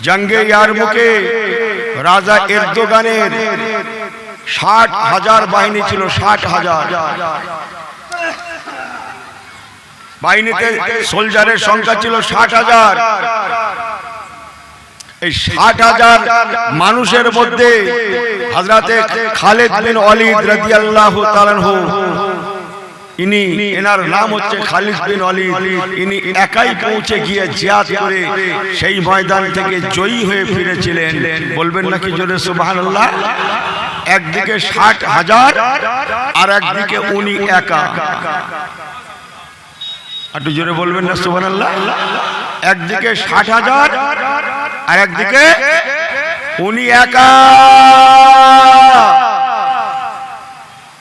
জঙ্গে ইয়ারমুকে রাজা এরদোগানের 60,000 বাহিনী ছিল। 60,000 বাহিনীতে সোলজারের সংখ্যা ছিল 60,000। এই 60,000 মানুষের মধ্যে হযরতে খালিদ বিন ওয়ালিদ রাদিয়াল্লাহু তাআলা আনহু, এনার নাম হচ্ছে খালিদ বিন ওয়ালিদ। ইনি একাই পৌঁছে গিয়ে জিহাদ করে সেই ময়দান থেকে জয়ী হয়ে ফিরেছিলেন। বলবেন নাকি জোরে সুবহানাল্লাহ? একদিকে 60,000 আর একদিকে উনি একা। একটু জোরে বলবেন না সুবহানাল্লাহ? একদিকে 60,000 আর একদিকে উনি একা।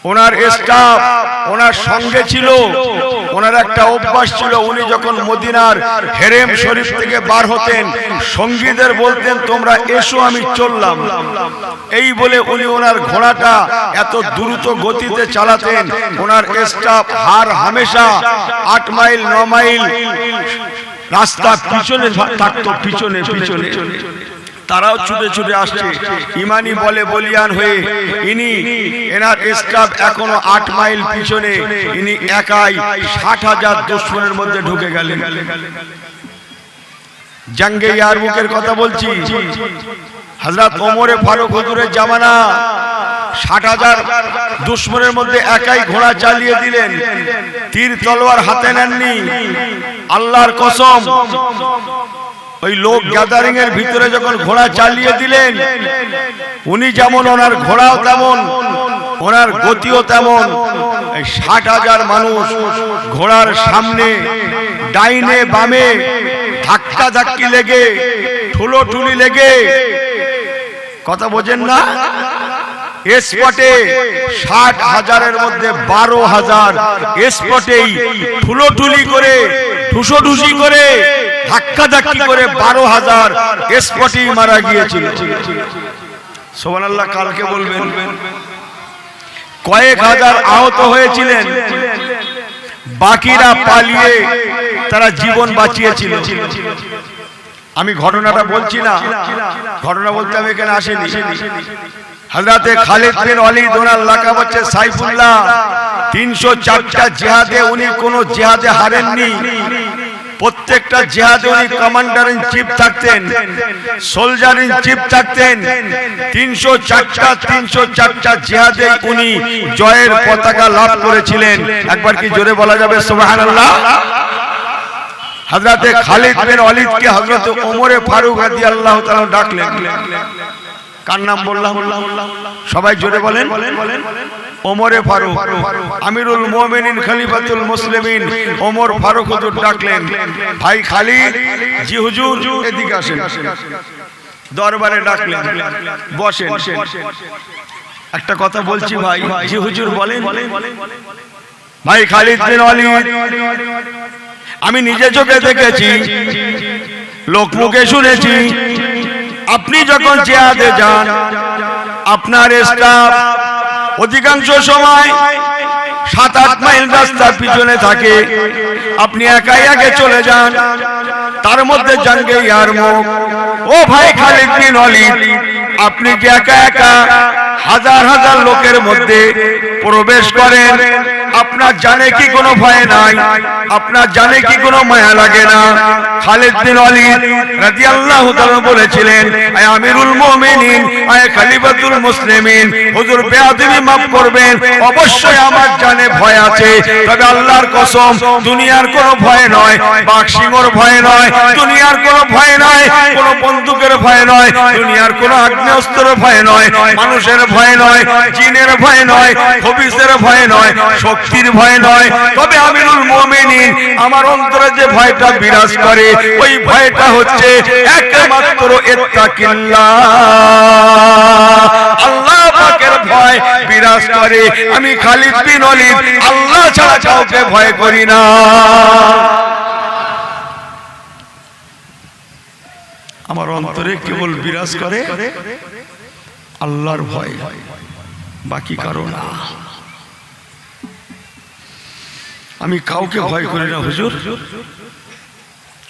ওনার স্টাফ ওনার সঙ্গে ছিল। ওনার একটা অভ্যাস ছিল, উনি যখন মদিনার হেরেম শরীফ থেকে বার হতেন সঙ্গীদের বলতেন তোমরা এসো আমি চললাম। এই বলে উনি ওনার ঘোড়াটা এত দ্রুত গতিতে চালাতেন। ওনার স্টাফ হামেশা 8 মাইল 9 মাইল রাস্তা পিছনে থাকতো, পিছনে পিছনে। তারাও ছুটে ছুটে আসছে ইমানি বলে বলিয়ান হয়ে। এনার স্টাফ এখনো 8 মাইল পিছনে। ইনি একাই 60,000 দুশমনের মধ্যে ঢুকে গেলেন। জঙ্গে ইয়ারমুকের কথা বলছি। হযরত ওমরে ফারুক হুজুরের জামানা। 60,000 দুশমনের মধ্যে একাই ঘোড়া চালিয়ে দিলেন। তীর তলোয়ার হাতে নেননি। আল্লাহর কসম, ওই লোক গ্যাদারিং এর ভিতরে যখন ঘোড়া চালিয়ে দিলেন, উনি যেমন ওনার ঘোড়াও তেমন, ওনার গতিও তেমন। 60,000 মানুষ ঘোড়ার সামনে ডাইনে বামে ধাক্কা ধাক্কি লেগে, ঠুলোঠুলি লেগে, কথা বোঝেন না? স্পটে 60,000-এর মধ্যে 12,000 স্পটেই ঠুলোঠুলি করে, ঠুসোঠুসি করে, ধাক্কা ধাক্কি করে 12,000 স্পটেই মারা গিয়েছিল। সুবহানাল্লাহ। কালকে বলবেন কয়েক হাজার আহত হয়েছিলেন। বাকিরা পালিয়ে তারা জীবন বাঁচিয়েছিল। আমি ঘটনাটা বলছি না, ঘটনা বলতে আমি এখানে আসিনি। হযরতে খালিদ বিন ওয়ালিদ, ওনার লাকাব হচ্ছে সাইফুল্লাহ। 304টা জিহাদে উনি কোন জিহাদে হারেননি। প্রত্যেকটা জিহাদে উনি কমান্ডার ইন চিফ থাকতেন, সোলজার ইন চিফ থাকতেন। 304টা জিহাদে উনি জয়ের পতাকা লাভ করেছিলেন। একবার কি জোরে বলা যাবে সুবহানাল্লাহ? হযরতে খালিদ বিন ওয়ালিদকে হযরত ওমরে ফারুক রাদিয়াল্লাহু তাআলা ডাকলেন। কার নাম বললাম? সবাই জোরে বলেন। ওমরে ফারুক, আমিরুল মুমিনিন, খলিফাতুল মুসলিমিন ওমর ফারুক হুজুর ডাকলেন। ভাই খালিদ। জি হুজুর। এদিকে আসেন। দরবারে ডাকলেন, বসেন। একটা কথা বলছি ভাই। জি হুজুর বলেন। ভাই খালিদ বিন ওয়ালিদ, আমি নিজে চোখে দেখেছি, লোকমুখে শুনেছি, আপনি যখন জিহাদে যান আপনার স্টাফ অধিকাংশ সময় 7-8 মাইল রাস্তার পিছনে থাকে। আপনি একাই আগে চলে যান, তার মধ্যে জঙ্গে ইয়ারমুক। ও ভাই খালিদ বিন ওয়ালিদ, আপনি যে একা একা হাজার হাজার লোকের মধ্যে প্রবেশ করেন, আপনার জানে কি কোনো ভয় নাই? আপনার জানে কি কোনো মায়া লাগে না? খালিদ বিন ওয়ালিদ রাদিয়াল্লাহু তাআলা বলেছিলেন, আয় আমিরুল মুমিনিন, আয় খলিফাতুল মুসলিমিন, হুজুর বেয়াদবি মাফ করবেন, অবশ্যই আমার জানে ভয় আছে, তবে আল্লাহর কসম দুনিয়ার কোনো ভয় নয়, বাঘ সিংহর ভয় নয়, দুনিয়ার কোনো ভয় নয়, কোনো বন্দুকের ভয় নয়, দুনিয়ার কোনো আগ্নেয়াস্ত্রের ভয় নয়, মানুষের ভয় নয়, জিনের ভয় নয়, খবিসের ভয় নয়, শক্তির ভয় নয়। তবে আমিরুল মুমিনিন, আমার অন্তরে যে ভয়টা বিরাজ করে ওই ভয়টা হচ্ছে একমাত্র ইত্তাকিল্লাহ, আল্লাহ পাকের ভয় বিরাজ করে। আমি খালিদ বিন ওয়ালিদ আল্লাহ ছাড়া কাউকে ভয় করি না। আমার অন্তরে কেবল বিরাজ করে আল্লাহর ভয়, বাকি কারো না। আমি কাউকে ভয় করি না হুজুর,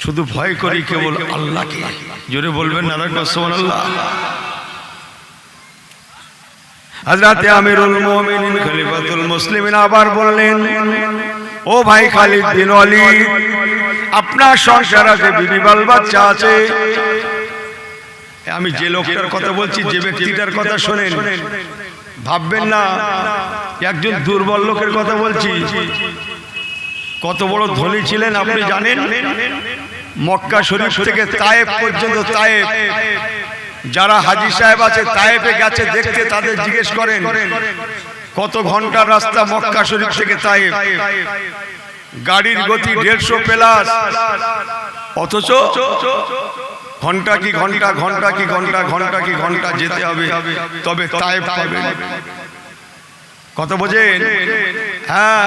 শুধু ভয় করি কেবল আল্লাহকে। জোরে বলবেন না সুবহানাল্লাহ। হযরত আমিরুল মুমিনিন খলিফাতুল মুসলিমিন আবার বললেন, ও ভাই খালিদ বিন ওয়ালিদ, আপনার সংসার আছে, বিবি বাল বাচ্চা আছে। আমি যে লোকটার কথা বলছি, যে ব্যক্তিটার কথা শোনেন, ভাববেন না একজন দুর্বল লোকের কথা বলছি। কত বড় ধনী ছিলেন আপনি জানেন? মক্কা শরীফ থেকে তায়েফ পর্যন্ত, তায়েফ যারা হাজী সাহেব আছে তায়েফে গেছে দেখতে, তাদের জিজ্ঞেস করেন কত ঘন্টার রাস্তা মক্কা শরীফ থেকে তায়েফ। গাড়ির গতি 150 প্লাস, অথচ ঘন্টা কি ঘন্টা, ঘন্টা কি ঘন্টা, ঘন্টা কি ঘন্টা যেতে হবে, তবে তায়েফ পাবেন। কত বোঝেন? হ্যাঁ,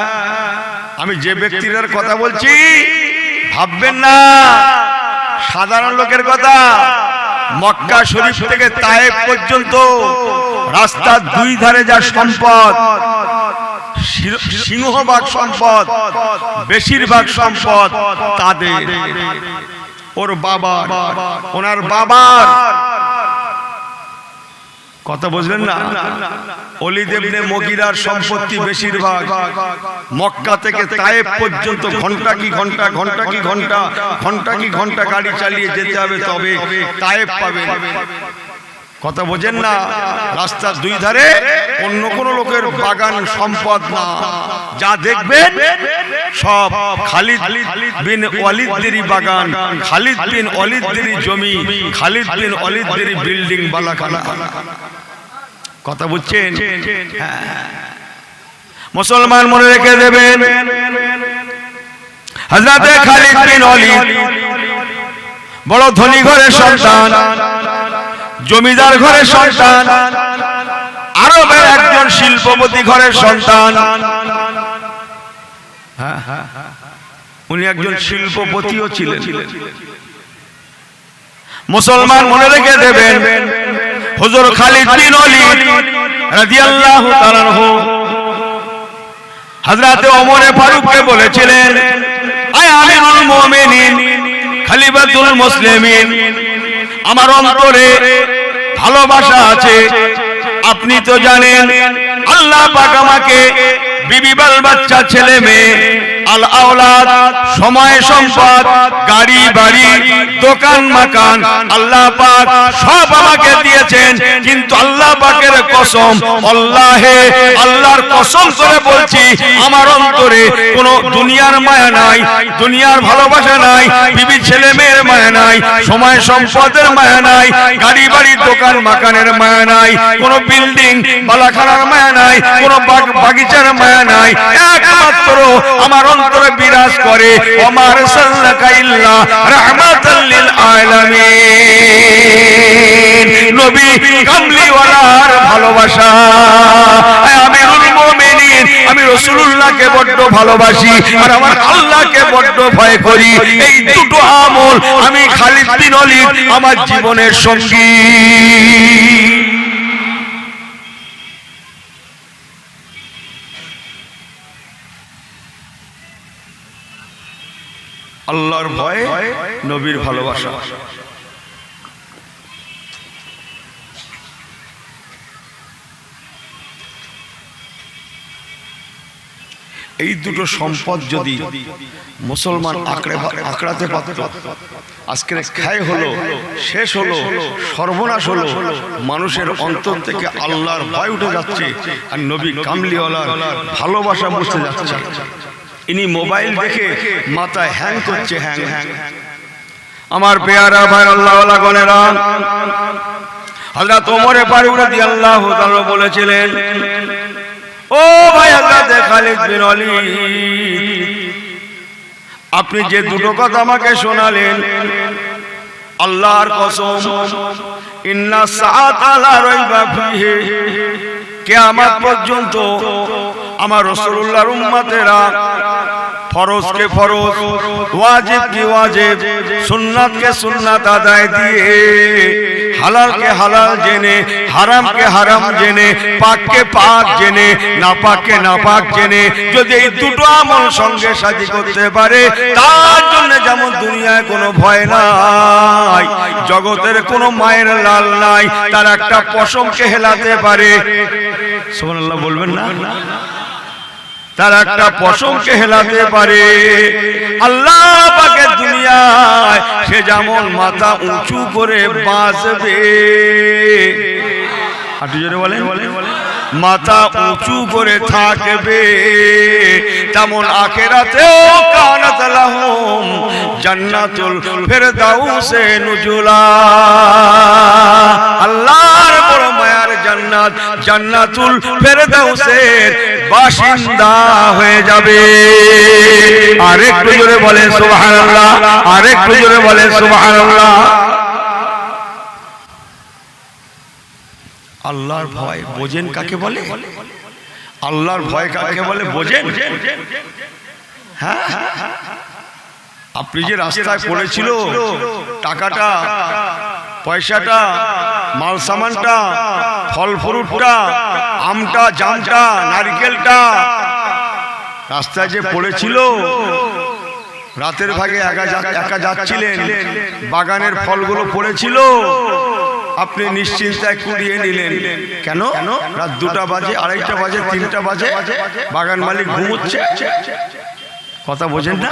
আমি যে ব্যক্তির কথা বলছি ভাববেন না সাধারণ লোকের কথা। মক্কা শরীফ থেকে তায়েফ পর্যন্ত রাস্তার দুই ধারে যা সম্পদ, সিংহভাগ সম্পদ, বেশিরভাগ সম্পদ তাদের। ওর বাবা, ওনার বাবার কথা বুঝলেন না? ওলীদ ইবনে মুগীরার সম্পত্তি বেশিরভাগ। মক্কা থেকে তায়েফ পর্যন্ত ঘন্টা কি ঘন্টা, ঘন্টা কি ঘন্টা, ঘন্টা কি ঘন্টা গাড়ি চালিয়ে যেতে হবে, তবে তায়েফ পাবেন। কথা বোঝেন না? রাস্তার দুই ধারে অন্য কোন লোকের বাগান সম্পদ না, যা দেখবেন সব খালিদ বিন ওয়ালিদেরই বাগান, খালিদ বিন ওয়ালিদেরই জমি, খালিদ বিন ওয়ালিদেরই বিল্ডিং বালাখানা। কথা বুঝছেন? মুসলমান মনে রেখে দেবেন, হযরত খালিদ বিন ওয়ালিদ বড় ধনী ঘরের সন্তান, জমিদার ঘরের সন্তান, আরবের একজন শিল্পপতি ঘরের সন্তান। উনি একজন শিল্পপতিও ছিলেন। মুসলমান মনে রেখে দেবেন, হুজুর খালিদ বিন ওয়ালিদ রাদিয়াল্লাহু তাআলা আনহু হযরত ওমর ফারুককে বলেছিলেন, আয় আমিরুল মুমিনিন খলিফাতুল মুসলিমিন, আমার অন্তরে ভালোবাসা আছে। আপনি তো জানেন আল্লাহ পাক আমাকে বিবি বাল বাচ্চা, ছেলে মেয়ে, আল আওলাদ, সময় সম্পদ, গাড়ি বাড়ি, দোকান মাকান আল্লাহ পাক সব আমাকে দিয়েছেন। কিন্তু আল্লাহ পাকের কসম, আল্লাহর কসম করে বলছি, আমার অন্তরে কোনো দুনিয়ার মায়া নাই, দুনিয়ার ভালোবাসা নাই, বিবি ছেলে মেয়ের মায়া নাই, সময় সম্পদের মায়া নাই, গাড়ি বাড়ি দোকান মাকানের মায়া নাই, কোনো বিল্ডিং বালাখানার মায়া নাই, কোনো বাগিচার মায়া নাই। একমাত্র আমার অন্তরে বিরাজ করে ওমার সাল্লাকা ইল্লা রাহমাতাল লিল আলামিন, নবী কামলিওয়ালার ভালোবাসা। আমিরুল মুমিনিন, আমি রাসূলুল্লাহকে বড্ড ভালোবাসি আর আমার আল্লাহকে বড্ড ভয় করি। এই দুটো আমল আমি খালিদ বিন ওয়ালিদ আমার জীবনের সঙ্গী। আল্লাহর ভয়, নবীর ভালোবাসা। এই দুটো সম্পদ যদি মুসলমান আঁকড়াতে পারত, আজকের খাই হলো, শেষ হলো, সর্বনাশ হলো। মানুষের অন্তর থেকে আল্লাহর ভয় উঠে যাচ্ছে আর নবী কামলিওয়ালার ভালোবাসা মুছে যাচ্ছে। ইনি মোবাইল দেখে মাথায় হ্যাং করছে, হ্যাং। আমার পেয়ারা ভাই আল্লাহওয়ালা গণেরা, হযরত ওমর ফারুক রাদিয়াল্লাহু তাআলা বলেছিলেন, ও ভাই হযরত খালিদ বিন ওয়ালিদ, আপনি যে দুটো কথা আমাকে শোনালেন, আল্লাহর কসম, ইন্না সাআতা লা রাইবা ফিহি, কিয়ামত পর্যন্ত আমার রাসূলুল্লাহর উম্মতেরা ফরজকে ফরজ, ওয়াজিবকে ওয়াজিব, সুন্নাতকে সুন্নাত আদায় দিয়ে, হালালকে হালাল জেনে হারামকে হারাম জেনে, পাককে পাক জেনে, নাপাককে নাপাক জেনে যদি এই দুটো আমল সঙ্গে সাথী করতে পারে, তার জন্য যেমন দুনিয়ায় কোনো ভয় নাই, জগতের কোনো মায়ের লাল নাই, তার একটা পশমকে হেলাতে পারে। সুবহানাল্লাহ বলবেন না? তার একটা পশমকে হেলাতে পারে। আল্লাহ পাকের দুনিয়ায় সে যেমন মাথা উঁচু করে বাঁচবে, হাঁটু জোরে বলেন, মাথা উঁচু করে থাকবে, তেমন আখিরাতেও কানাত লাহুম জান্নাতুল ফিরদাউসে নুজুলা। আল্লাহর বড় মায়ার জান্নাত, জান্নাতুল ফিরদাউসের বাসিন্দা হয়ে যাবে। আরেকটু জোরে বলেন সুবহানাল্লাহ, আরেকটু জোরে বলেন সুবহানাল্লাহ। আল্লাহর ভয় বোঝেন কাকে বলে? আল্লাহর ভয় কাকে বলে বোঝেন? হ্যাঁ, আপনি যে রাস্তায় পড়েছিল টাকাটা, পয়সাটা, মাল সামানটা, ফল ফ্রুটটা, আমটা, জামটা, নারকেলটা রাস্তায় যে পড়েছিল, রাতের ভাগে একা যাচ্ছিলেন, বাগানের ফলগুলো পড়েছিল, আপনি নিশ্চিন্তায় কুড়িয়ে নিলেন। কেন? রাত 2টা বাজে, 2:30 বাজে, 3টা বাজে, বাগান মালিক ঘুমোচ্ছে। কথা বোঝেন না?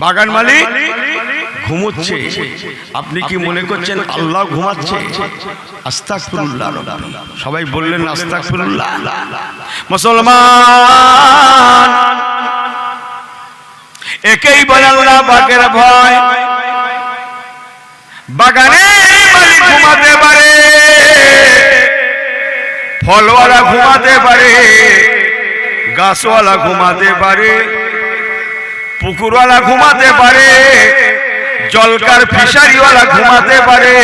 বাগান মালিক ঘুমোচ্ছে, আপনি কি মনে করছেন আল্লাহ ঘুমাচ্ছে? আস্তাগফিরুল্লাহ। সবাই বললেন আস্তাগফিরুল্লাহ। মুসলমান একেই বলে আল্লাহ পাকের ভয়। বাগানে মালিক ঘুমাতে পারে, ফলওয়ালা ঘুমাতে পারে, গাছওয়ালা ঘুমাতে পারে, পুকুরওয়ালা ঘুমাতে পারে, জলকার ফিশারিওয়ালা ঘুমাতে পারে,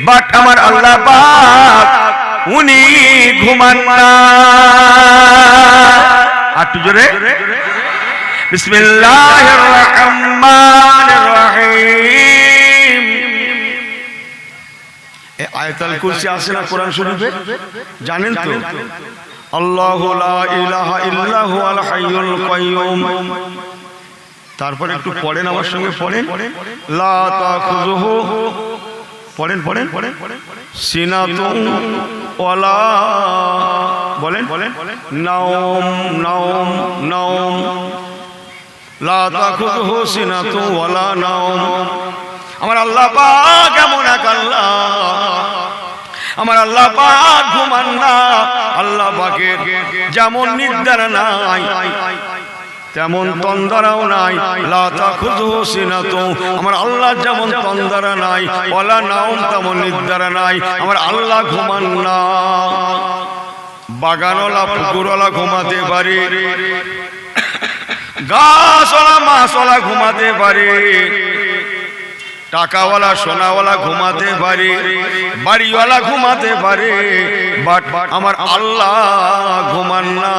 বাট আমার আল্লাহ পাক উনি ঘুমান না। একটু জোরে বিসমিল্লাহির রহমানির রহিম। এই আয়াতুল কুরসি আছে না কোরআন শরীফে? জানেন তো? আল্লাহু লা ইলাহা ইল্লা হুয়াল হাইয়ুল কাইয়ুম। তারপরে একটু পড়েন, আমার সঙ্গে পড়েন, লা তাখুযুহু, পড়েন পড়েন, সিনাতুন ওয়ালা, বলেন নাওম নাওম নাওম, লা তাখুযুহু সিনাতুন ওয়ালা নাওম। আমার আল্লাহ পাক এমন এক আল্লাহ, আমার আল্লাহ পাক ঘুমান না। আল্লাহ পাকের যেমন নিদ্রা নাই, তেমন তন্দ্রাও নাই। লা তাখুযুহু সিনাতুন, আমার আল্লাহ যেমন তন্দ্রা নাই, ওয়ালা নাওম, তেমন নিদ্রা নাই। আমার আল্লাহ ঘুমান না। বাগানওয়ালা, পুকুরওয়ালা ঘুমাতে পারে, গাছওয়ালা, মাছওয়ালা ঘুমাতে পারে, টাকাওয়ালা, সোনাওয়ালা ঘুমাতে পারে, বাড়িওয়ালা ঘুমাতে পারে, বাট আমার আল্লাহ ঘুমান না।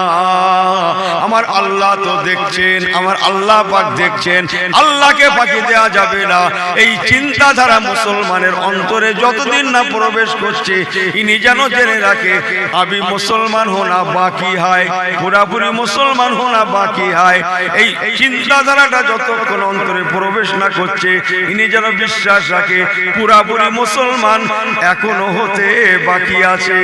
আমার আল্লাহ তো দেখছেন, আমার আল্লাহ পাক দেখছেন, আল্লাহকে ফাঁকি দেওয়া যাবে না। এই চিন্তাধারা মুসলমানের অন্তরে যতদিন না প্রবেশ করছে, ইনি যেন জেনে রাখে আমি মুসলমান হোনা বাকি হয়, পুরাপুরি মুসলমান হোনা বাকি হয়। এই চিন্তাধারাটা যতক্ষণ অন্তরে প্রবেশ না করছে, ইনি যেন বিশ্বাস রাখে পুরাপুরি মুসলমান এখনো হতে বাকি আছে।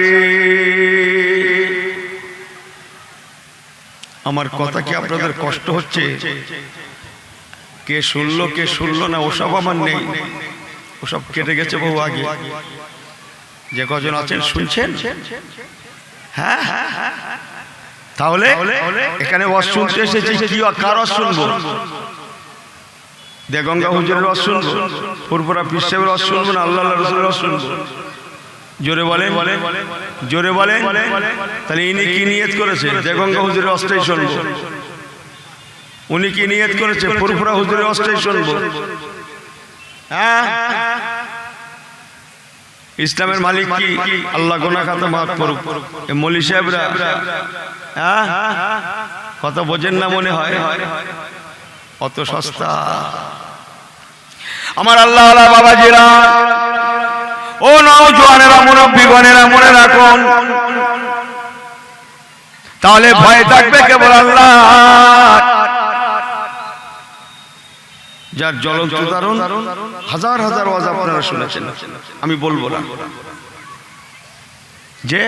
আমার কথা কি আপনাদের কষ্ট হচ্ছে? কে শুনলো কে শুনলো না ওসব আমার নেই, ওসব কেটে গেছে বহু আগে। যে কজন আছেন শুনছেন, হ্যাঁ, তাহলে এখানে ওয়াজ শুনতে এসেছি, কি কার ওয়াজ শুনবো? দেগঙ্গা হুজুরের ওয়াজ শুনবো, ফুরফুরা পীর সাহেবের ওয়াজ শুনবো না আল্লাহ রাসূলের ওয়াজ শুনবো? জোরে বলেন, জোরে বলেন। তাহলে ইনি কি নিয়ত করেছে? দেগঙ্গা হুজুরের ওয়াজটাই শুনবো। উনি কি নিয়ত করেছে? ফুরফুরা হুজুরের ওয়াজটাই শুনবো। হ্যাঁ, ইসলামের মালিক কি? আল্লাহ গুনাহ খাতা মাফ করুক। এই মৌলী সাহেবরা, হ্যাঁ, কথা বোঝেন না মনে হয়, অত সস্তা। আমার আল্লাহ বাবাজিরা, ও নওজোয়ানেরা, মুরব্বীগণেরা, মনে রাখুন, তাহলে ভয় থাকবে কেবল আল্লাহ। যার জ্বলন্ত উদাহরণ হাজার হাজার ওয়াজ আপনারা শুনেছেন, আমি বলবো না। যে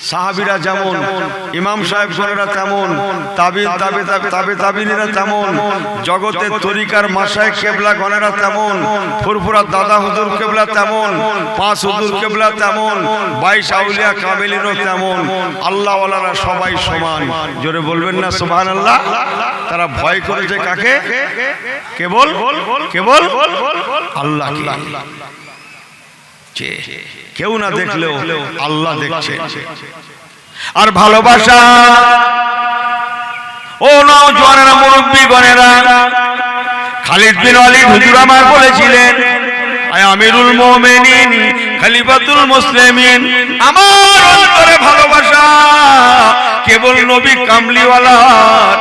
সাহাবীরা যেমন, ইমাম সাহেব গণেরা তেমন, তাবিনীরা তেমন, জগতের তরিকার মাশায়েখ কেবলা গণেরা তেমন, ফুরফুরা দাদা হুজুর কেবলা তেমন, 5 হুজুর কেবলা তেমন, 22 আউলিয়া কামিলিনও তেমন। আল্লাহ ওয়ালারা সবাই সমান। জোরে বলবেন না সুবহানাল্লাহ? তারা ভয় করেছে কাকে? কেবল আল্লাহকে। কেউ না দেখলেও আল্লাহ দেখছে। আর ভালোবাসা, ও নওজোয়ানেরা, মুরব্বীগণেরা, খালিদ বিন ওয়ালিদ হুজুর আমার বলেছিলেন, আমিরুল মুমিনিন খলিফাতুল মুসলিমিন, আমার অন্তরে ভালোবাসা কেবল নবী কামলিওয়ালার,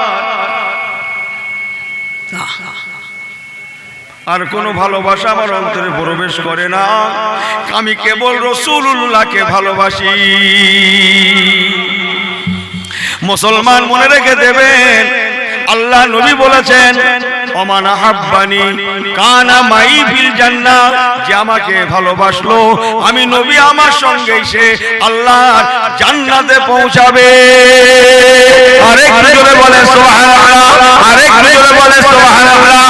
আর কোন ভালোবাসা আমার অন্তরে প্রবেশ করে না। আমি কেবল রাসূলুল্লাহকে ভালোবাসি। মুসলমান মনে রেখে দেবেন, আল্লাহ নবী বলেছেন, ওমান আহাব্বানি কানা মাই ফিল জান্নাহ, যে আমাকে ভালোবাসলো আমি নবী আমার সঙ্গে সে আল্লাহর জান্নাতে পৌঁছাবে। আরেকটু জোরে বলে সুবহানাল্লাহ, আরেকটু জোরে বলে সুবহানাল্লাহ।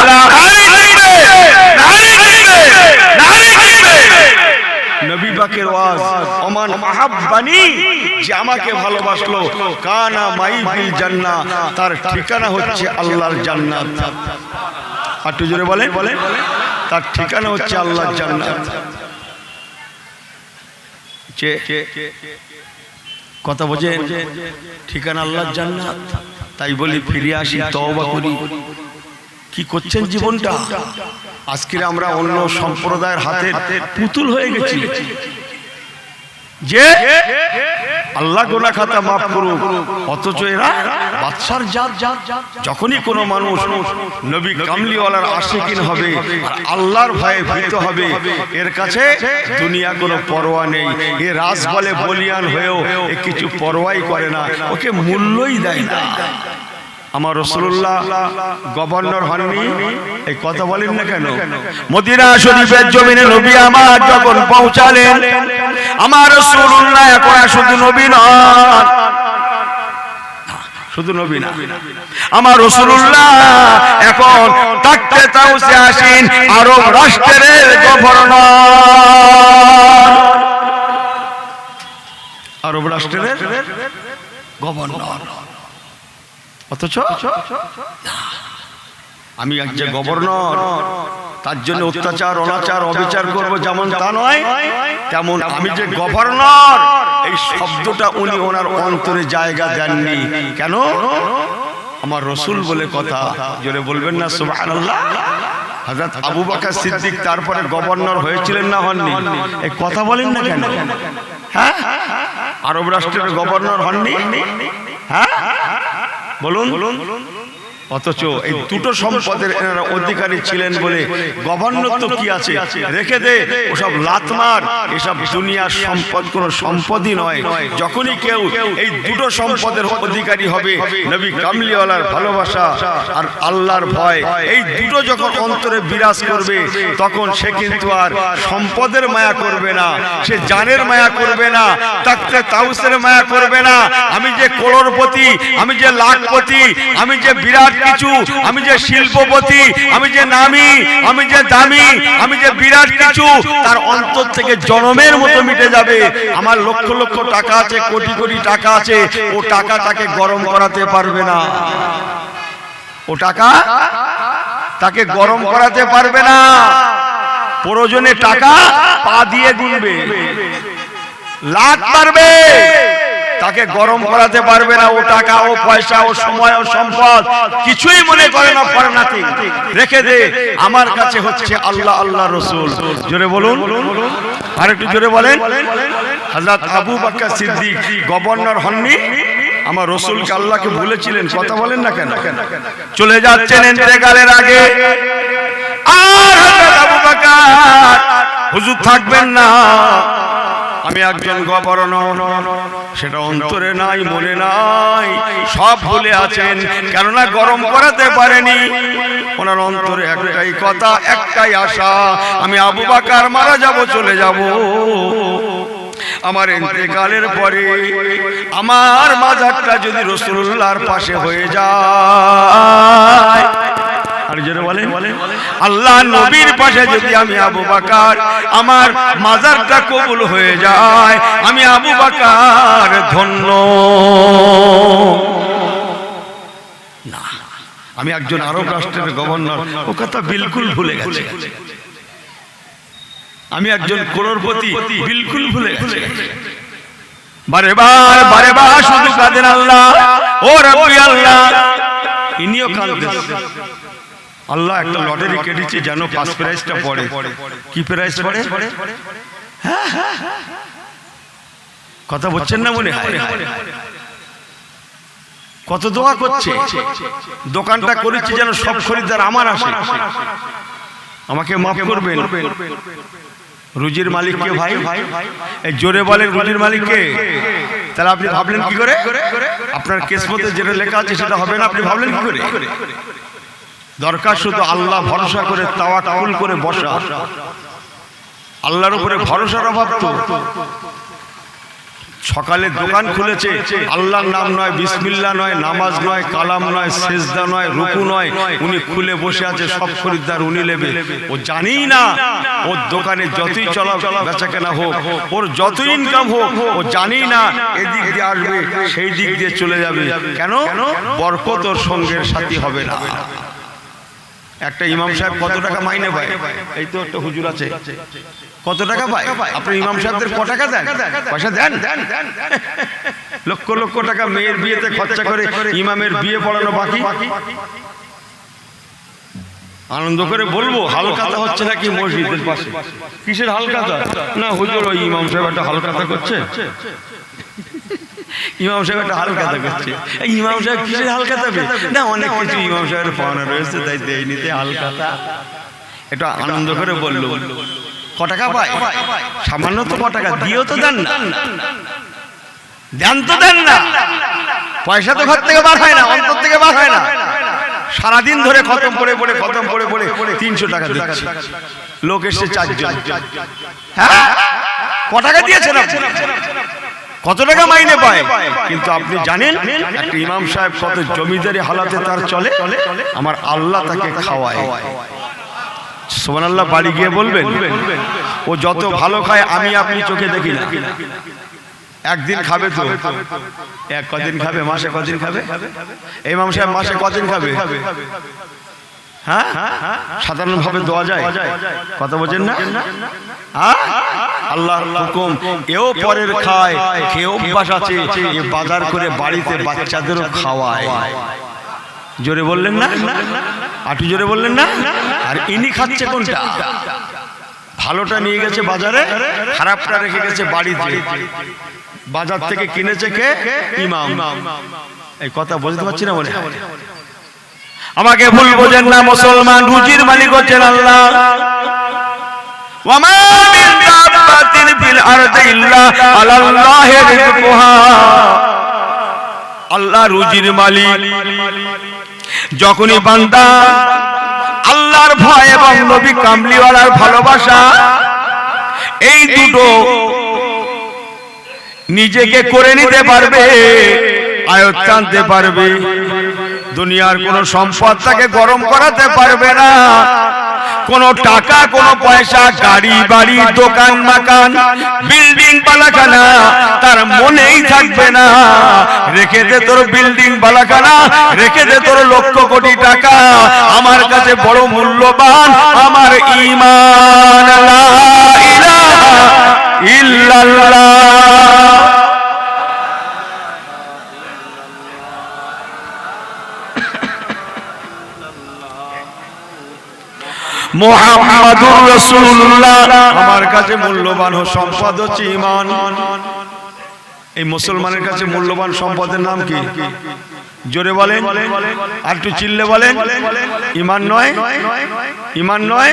নবী পাকের ওয়াজ, ওমান আহাব্বানি, যে আমাকে ভালোবাসলো, কানা মাই ফিল জান্নাহ, তার ঠিকানা হচ্ছে আল্লাহর জান্নাত। একটু জোরে বলেন, তার ঠিকানা হচ্ছে আল্লাহর জান্নাত। কথা বোঝেন? ঠিকানা আল্লাহর জান্নাত। তাই বলি ফিরে আসি, তওবা করি। কি করছেন জীবনটা? আজকে আমরা অন্য সম্প্রদায়ের হাতের পুতুল হয়ে গেছি। যে আল্লাহ গুনাহ খাতা মাফ করুক, অথচ এরা বাদশার জাত। যখনই কোনো মানুষ নবী কামলিওয়ালার আশিকিন হবে, আল্লাহর ভয়ে ভীত হবে, এর কাছে দুনিয়া কোনো পরোয়া নেই। এ রাজ বলে বলিয়ান হয়েও এ কিছু পরোয়াই করে না, ওকে মূল্যই দেয় না। আমার রাসূলুল্লাহ গভর্নর হননি, এই কথা বলেন না কেন? মদিনা শরীফের জমিনে নবী আমার যখন পৌঁছালেন, আমার রাসূলুল্লাহ এখন শুধু নবী নন, শুধু নবী না, আমার রাসূলুল্লাহ এখন তাকতে তাউসে আসেন আরব রাষ্ট্রের গভর্নর, আরব রাষ্ট্রের গভর্নর। অথচ আমি এক যে গভর্নর, তার জন্য অত্যাচার, অনাচার, অবিচার করবো যেমন তা নয়, তেমন আমি যে গভর্নর, এই শব্দটা উনি ওনার অন্তরে জায়গা দেননি। কেন? আমার রাসূল বলে কথা। জোরে বলবেন না সুবহানাল্লাহ? হযরত আবু বকর সিদ্দিক তারপরে গভর্নর হয়েছিলেন না হননি? এই কথা বলেন না কেন? হ্যাঁ, আরব রাষ্ট্রের গভর্নর হননি? হ্যাঁ বলুন। অথচ এই দুটো সম্পদের এনারা অধিকারী ছিলেন বলে গভর্নর তো কি আছে, রেখে দে, ওসব লাতমার, এসব দুনিয়ার সম্পদ কোনো সম্পদই নয়। যখনই কেউ এই দুটো সম্পদের অধিকারী হবে, নবী কামলিওয়ালার ভালোবাসা আর আল্লাহর ভয়, এই দুটো যখন অন্তরে বিরাজ করবে, তখন সে কিন্তু আর সম্পদের মায়া করবে না, সে জানের মায়া করবে না, তাকতে তাউসের মায়া করবে না। আমি যে করোড়পতি, আমি যে লাখপতি, আমি যে বিরাট কিছু, আমি যে শিল্পপতি, আমি যে নামি, আমি যে দামি, আমি যে বিরাট কিছু, তার অন্তর থেকে জনমের মতো মিটে যাবে। আমার লক্ষ লক্ষ টাকা আছে, কোটি কোটি টাকা আছে, ও টাকা তাকে গরম করাতে পারবে না। ও টাকা তাকে গরম করাতে পারবে না। প্রয়োজনে টাকা পা দিয়ে গুনবে, লাত মারবে, তাকে গরম করাতে পারবে না। ও টাকা, ও পয়সা, ও সময়, ও সম্পদ কিছুই মনে করে না, ফর নাথিং, রেখে দে। আমার কাছে হচ্ছে আল্লাহ, আল্লাহ রাসূল। জোরে বলুন, আর একটু জোরে বলেন। হযরত আবু বকর সিদ্দিক গভর্নর হননি, আমার রাসূলকে আল্লাহকে ভুলেছিলেন। কথা বলেন না কেন? চলে যাচ্ছেন ইন্তেকালের আগে, আর হযরত আবু বকর হুজুর থাকবেন না, আমি একজন গভর্নর, সেটা অন্তরে নাই, মনে নাই, সব ভুলে আছেন। কেননা গরম করাতে পারেনি। ওনার অন্তরে একটাই কথা, একটাই আশা, আমি আবু বকর মারা যাব, চলে যাব। আমার ইন্তেকালের পরে আমার মাজারটা যদি রাসূলুল্লাহর পাশে হয়ে যায়, আর যারা বলেন আল্লাহ নবীর পাশে যদি আমি আবু বকর, আমার মাজারটা কবুল হয়ে যায়, আমি আবু বকর ধন্য। না, আমি একজন আরব রাষ্ট্রের গভর্নর, ও কথা বিলকুল ভুলে গেছে। আমি একজন করোড়পতি, বিলকুল ভুলে গেছে। বারে বার শুধু কাঁদেন আল্লাহ, ও রব্বি আল্লাহ। ইনিও কাঁদেন, আল্লাহ একটা লটারি কেটেছে যেন ফার্স্ট প্রাইজটা পড়ে। কি প্রাইজ পড়ে? কথা বলছেন না মনে হয়? কত দোয়া করছে, দোকানটা করেছি যেন সব খরিদ্দার আমার আসে। আমাকে মাফ করবেন। রুজির মালিক কে ভাই? এই জোরে বলেন, রুজির মালিক কে? তাহলে আপনি ভাবলেন কি করে? আপনার কিসমতে যেটা লেখা আছে সেটা হবে না, আপনি ভাবলেন কি করে? দরকার শুধু আল্লাহ ভরসা করে, তাওয়াক্কুল করে বসা। আল্লাহর উপরে ভরসার অভাব তো। সকালে দোকান খুলেছে, আল্লাহর নাম নয়, বিসমিল্লাহ নয়, নামাজ নয়, কালাম নয়, সেজদা নয়, রুকু নয়, উনি খুলে বসে আছে, সব খরিদ্দার উনি নেবে। ও জানেই না ওর দোকানে যতই চলা বেচা কেনা হোক, ওর যতই ইনকাম হোক, ও জানেই না এদিক দিয়ে আসবে, সেই দিক দিয়ে চলে যাবে। কেন? বরকত ওর সঙ্গের সাথী হবে না। একটা ইমাম সাহেব কত টাকা মাইনে পায়? এই তো একটা হুজুর আছে, কত টাকা পায়? আপনি ইমাম সাহেবদের কত টাকা দেন? পয়সা দেন? লক্ষ লক্ষ টাকা মেয়ের বিয়েতে খরচা করে ইমামের বিয়ে পড়ানো বাকি। আনন্দ করে বলবো হালকাতা হচ্ছে নাকি মসজিদের পাশে? কিসের হালকাতা? না হুজুর, ওই ইমাম সাহেব একটা হালকাতা করছে। ইমাম সাহেব একটা হালকাতা করছে। ইমাম সাহেব কিসের হালকাতা? না, অনেক কিছু ইমাম সাহেবের পাওনা রয়েছে, তাই দেয়নিতে হালকাতা। এটা আনন্দ করে বললো। ক টাকা পায়? সামান্য তো ক টাকা দিয়েও তো দেন না, দেন তো দেন না। পয়সা তো ঘর থেকে বার হয় না, অন্তর থেকে বার হয় না। সারাদিন ধরে খতম পড়ে পড়ে 300 টাকা দিচ্ছে। লোক এসে 4 জন। হ্যাঁ, ক টাকা দিয়েছেন আপনি? কত টাকা মাইনে পায়? কিন্তু আপনি জানেন একটা ইমাম সাহেব কত জমিদারি হালাতে তার চলে? আমার আল্লাহ তাকে খাওয়ায়। সুবহানাল্লাহ। বাড়ি গিয়ে বলবেন, ও যত ভালো খায় আমি আপনি চোখে দেখি না। একদিন খাবে তো, কদিন খাবে? মাসে কদিন খাবে? ইমাম সাহেব মাসে কদিন খাবে? হ্যাঁ, সাধারণ ভাবে দেওয়া যায়? কথা বোঝেন না? আল্লাহর হুকুম, এও পরের খায়, খেয়ে অভ্যাস আছে, বাজার করে বাড়িতে বাচ্চাদেরও খাওয়ায়। জোরে বললেন না? আটু জোরে বললেন না? আর ইনি খাচ্ছে কোনটা? ভালোটা নিয়ে গেছে বাজারে, খারাপটা রেখে গেছে বাড়িতে। বাজার থেকে কিনেছে কে? ইমাম। এই কথা বুঝতে পারছি না মনে হয়? আমাকে ভুল বোঝেন না মুসলমান, রুজির মালিক হচ্ছেন আল্লাহ। ওয়া মা মিন দাব্বাতিন ফিল আরদি ইল্লা আলাল্লাহি রিজকুহা। আল্লাহ রুজির মালিক। যখনই বান্দা আল্লাহর ভয় এবং নবী কামলিওয়ালার ভালোবাসা, এই দুটো নিজেকে করে নিতে পারবে, আয়ত্ত আনতে পারবে, দুনিয়ার কোন সম্পদ তাকে গরম করাতে পারবে না। কোন টাকা, কোন পয়সা, গাড়ি বাড়ি, দোকান মাকান, বিল্ডিং বালাখানা তার মনেই থাকবে না। রেখে দে তোর বিল্ডিং বালাখানা, রেখে দে তোর লক্ষ কোটি টাকা, আমার কাছে বড় মূল্যবান আমার ঈমান। লা ইলাহা ইল্লাল্লাহ। মুহাম্মাদুর রাসূলুল্লাহ। আমার কাছে মূল্যবান সম্পদ হচ্ছে ঈমান। এই মুসলমানের কাছে মূল্যবান সম্পদের নাম কি? জোরে বলেন, আর একটু চিল্লে বলেন। ঈমান নয়? ঈমান নয়?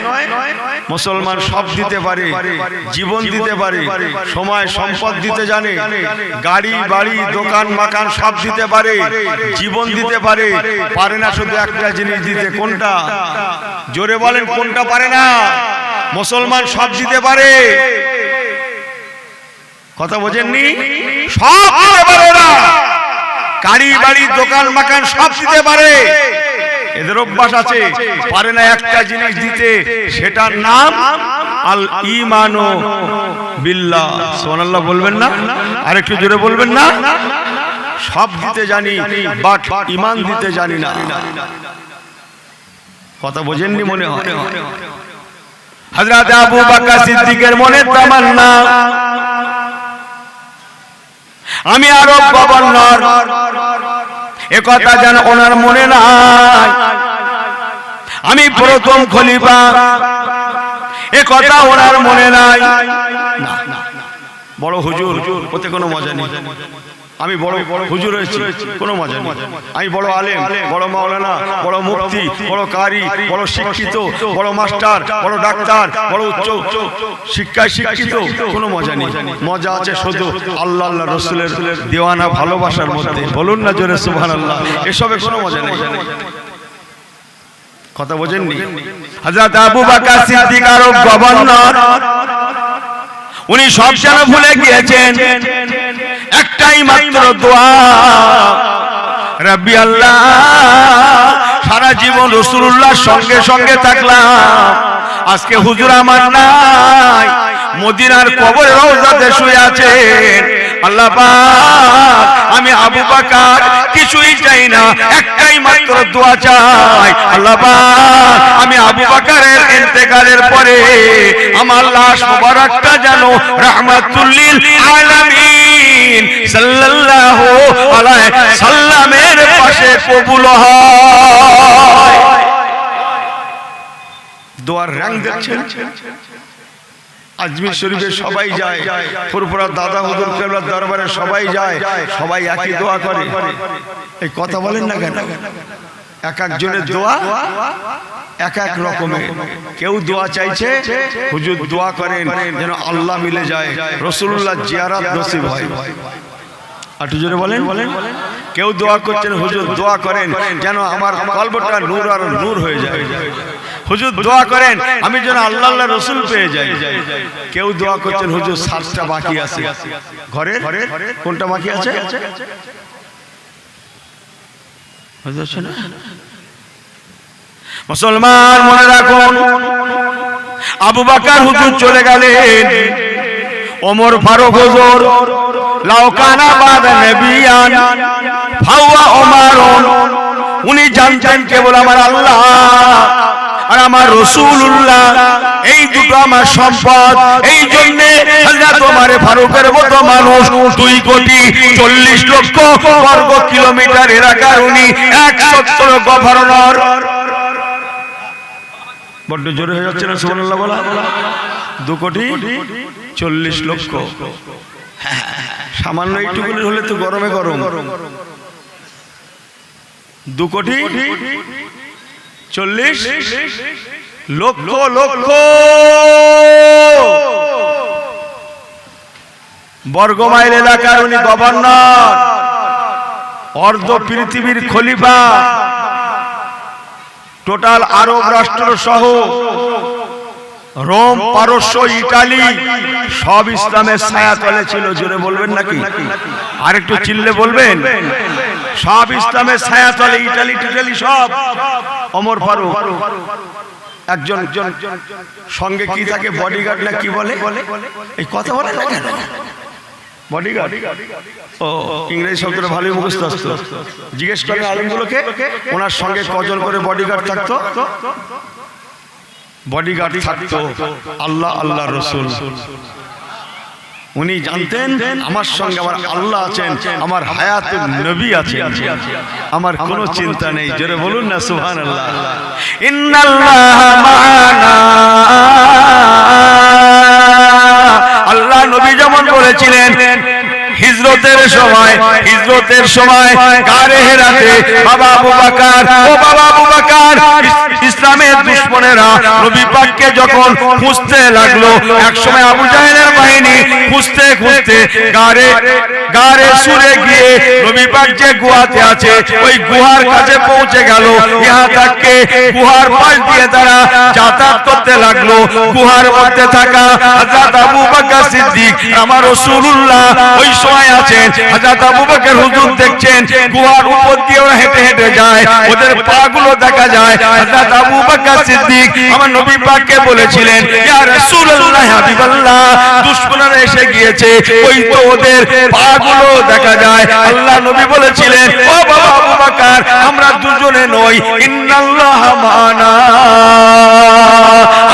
মুসলমান সব দিতে পারে, জীবন দিতে পারে, সময় সম্পদ দিতে জানে, গাড়ি বাড়ি দোকান মাকান সব দিতে পারে, জীবন দিতে পারে, পারে না শুধু একটা জিনিস দিতে। কোনটা? জোরে বলেন, কোনটা পারে না? মুসলমান সব দিতে পারে, কথা বোঝেননি? সব দিতে পারে না, গাড়ি বাড়ি দোকান মাকান সব দিতে পারে, এদের অভ্যাস আছে, পারে না একটা জিনিস দিতে, সেটার নাম আল ঈমানু বিল্লাহ। সুবহানাল্লাহ বলবেন না? আর একটু জোরে বলবেন না? সব দিতে জানি বাট ঈমান দিতে জানি না। কথা বোঝেননি মনে হয়? হযরত আবু বকর সিদ্দিকের মনে তামান্না, আমি আরব গভর্নর, একথা যেন ওনার মনে নাই। আমি প্রথম খলিফা, একথা ওনার মনে নাই। বড় হুজুর ওতে কোনো মজা নেই। আমি বড় হুজুর হয়েছি, কোনো মজা নেই। আমি বড় আলেম, বড় মাওলানা, বড় মুফতি, বড় কারি, বড় শিক্ষিত, বড় মাস্টার, বড় ডাক্তার, বড় উচ্চ শিক্ষায় শিক্ষিত, কোনো মজা নেই। মজা আছে শুধু আল্লাহ আল্লাহ রসুলের দেওয়ানা ভালোবাসার মধ্যে। বলুন না জোরে সুবহানাল্লাহ। এসবে কোনো মজা নেই। কথা বোঝেননি? হযরত আবু বকর সিদ্দিক আরব গভর্নর, উনি সব যেন ভুলে গিয়েছেন, একটাই মাত্র দোয়া, রাব্বি আল্লাহ, সারা জীবন রাসূলুল্লাহর সঙ্গে সঙ্গে থাকলাম, আজকে হুজুর আমার নাই, মদিনার কবরে রওজাতে শুয়ে আছেন, আল্লাহ পাক আমি আবু বকর কিছুই চাই না, একটাই মাত্র দোয়া চাই, আল্লাহ পাক আমি আবু বকরের ইন্তেকালের পরে আমার লাশ মুবারকটা যেন রাহমাতুল লিল আলামিন সাল্লাল্লাহু আলাইহি সাল্লামের পাশে কবুল হয়। দোয়ার রং দেখছেন? আজমির শরীফে সবাই যায়, ফুরফুরা দাদা হুজুর কেবলার দরবারে সবাই যায়, সবাই একই দোয়া করে। এই কথা বলেন না কেন? এক একজনের দোয়া এক এক রকমের। কেউ দোয়া চাইছে, হুজুর দোয়া করেন যেন আল্লাহ মিলে যায়, রাসূলুল্লাহ জিয়ারত নসিব হয়। একটু জোরে বলেন। কেউ দোয়া করছেন, হুজুর দোয়া করেন যেন আমার কলবটা নূর আর নূর হয়ে যায়। হুজুর দোয়া করেন আমি যেন আল্লাহ আল্লাহ রসুল পেয়ে যাই। কেউ দোয়া করছেন, হুজুর 7টা বাকি আছে ঘরে, কোনটা বাকি আছে? মুসলমান মনে রাখুন, আবু বকর হুজুর চলে গেলেন, ওমর ফারুক হুজুর লাউ কানা বাদা নবিয়ান ফাওয়া ওমরুন, উনি জানতেন কেবল আমার আল্লাহ আর আমার রাসূলুল্লাহ, এই দুটো আমার সম্পদ। এই জন্য হযরত ওমর ফারুকের মতো মানুষ 2,40,00,000 বর্গ কিলোমিটার এলাকার উনি 170 গভর্নর। বড্ড জোরে হয়ে যাচ্ছে না সুবহানাল্লাহ বলা? 2,40,00,000। সামান্য এইটুকুনি হলে তো গরমে গরম। 2,40,00,000 বর্গমাইল এলাকার উনি গভর্নর, অর্ধ পৃথিবীর খলিফা, টোটাল আরব রাষ্ট্র সহ রোম, পারস্য, ইটালি সব ইসলামের ছায়াতলে ছিল। জোরে বলবেন নাকি? আরেকটু চিল্লে বলবেন। সব ইসলামের ছায়াতলে, ইটালি টিটালি সব। ওমর ফারুক একজন সঙ্গে কি থাকে, বডিগার্ড না কি বলে? এই কথা বলে না কেন? বডিগার্ড, ও ইংরেজি শব্দটা ভালোই মুখস্থ আসতো। জিজ্ঞেস করেন আলেমগুলোকে ওনার সঙ্গে কজন করে বডিগার্ড থাকতো? বডিগার্ড থাকতো আল্লাহ আল্লাহ রসুল। উনি জানতেন আমার সঙ্গে আমার আল্লাহ আছেন, আমার হায়াতুন নবী আছেন, আমার কোনো চিন্তা নেই। জোরে বলুন না সুবহানাল্লাহ। ইন্নাল্লাহা মা'ানা, আল্লাহ নবী যেমন বলেছিলেন হিজরতের সময় গারে হেরাতে বাবা আবু বকর, ও বাবা আবু বকর, ইসলামের দুশমনেরা নবী পাককে যখন খুঁজতে লাগলো, এক সময় আবু জাহেলের বাহিনী খুঁজতে খুঁজতে গারে সুরে গিয়ে নবী পাক যে গুহাতে আছে ওই গুহার কাছে পৌঁছে গেল। ইহা তাকে গুহার পাশ দিয়ে তারা যাতায়াত করতে লাগলো। গুহার মধ্যে থাকা হযরত আবু বকর সিদ্দিক আমার রাসূলুল্লাহ ওই সময় আছেন। হযরত আবু বকর হুজুর দেখছেন গুহার উপর দিয়ে ওরা হেঁটে হেঁটে যায়, ওদের পা গুলো দেখা যায়। হযরত আবু বকর সিদ্দিক আমার নবী পাককে বলেছিলেন, ইয়া রাসূলুল্লাহ হাবিবাল্লাহ, দুশমনরা এসে গিয়েছে, ওই তো ওদের পা গুলো দেখা যায়। আল্লাহ নবী বলেছিলেন, ও বাবা আবু বকর, আমরা দুজনে নই, ইন্নাল্লাহ মানা,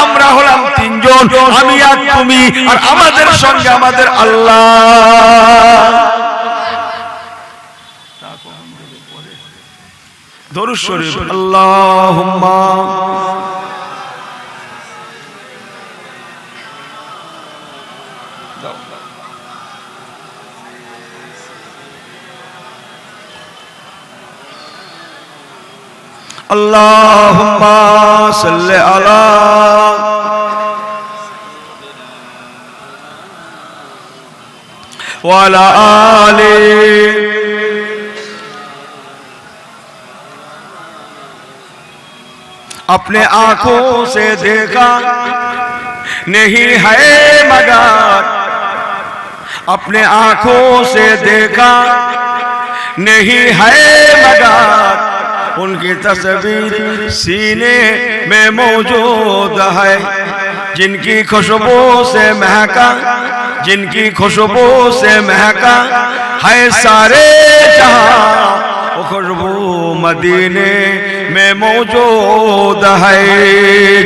আমরা হলাম তিনজন, আমি আর তুমি, আর আমাদের সঙ্গে আমাদের আল্লাহ। দরুদ শরীফ আল্লাহুম্মা আল্লাহুম্মা সাল্লি আলা ওয়া আলা আলি। अपने आंखों से देखा नहीं है मगर, अपने आंखों से देखा नहीं है मगर, उनकी तस्वीर सीने में मौजूद है। जिनकी खुशबू से महका, जिनकी खुशबू से महका है सारे जहां, वो खुशबू मदीने में मौजूद है।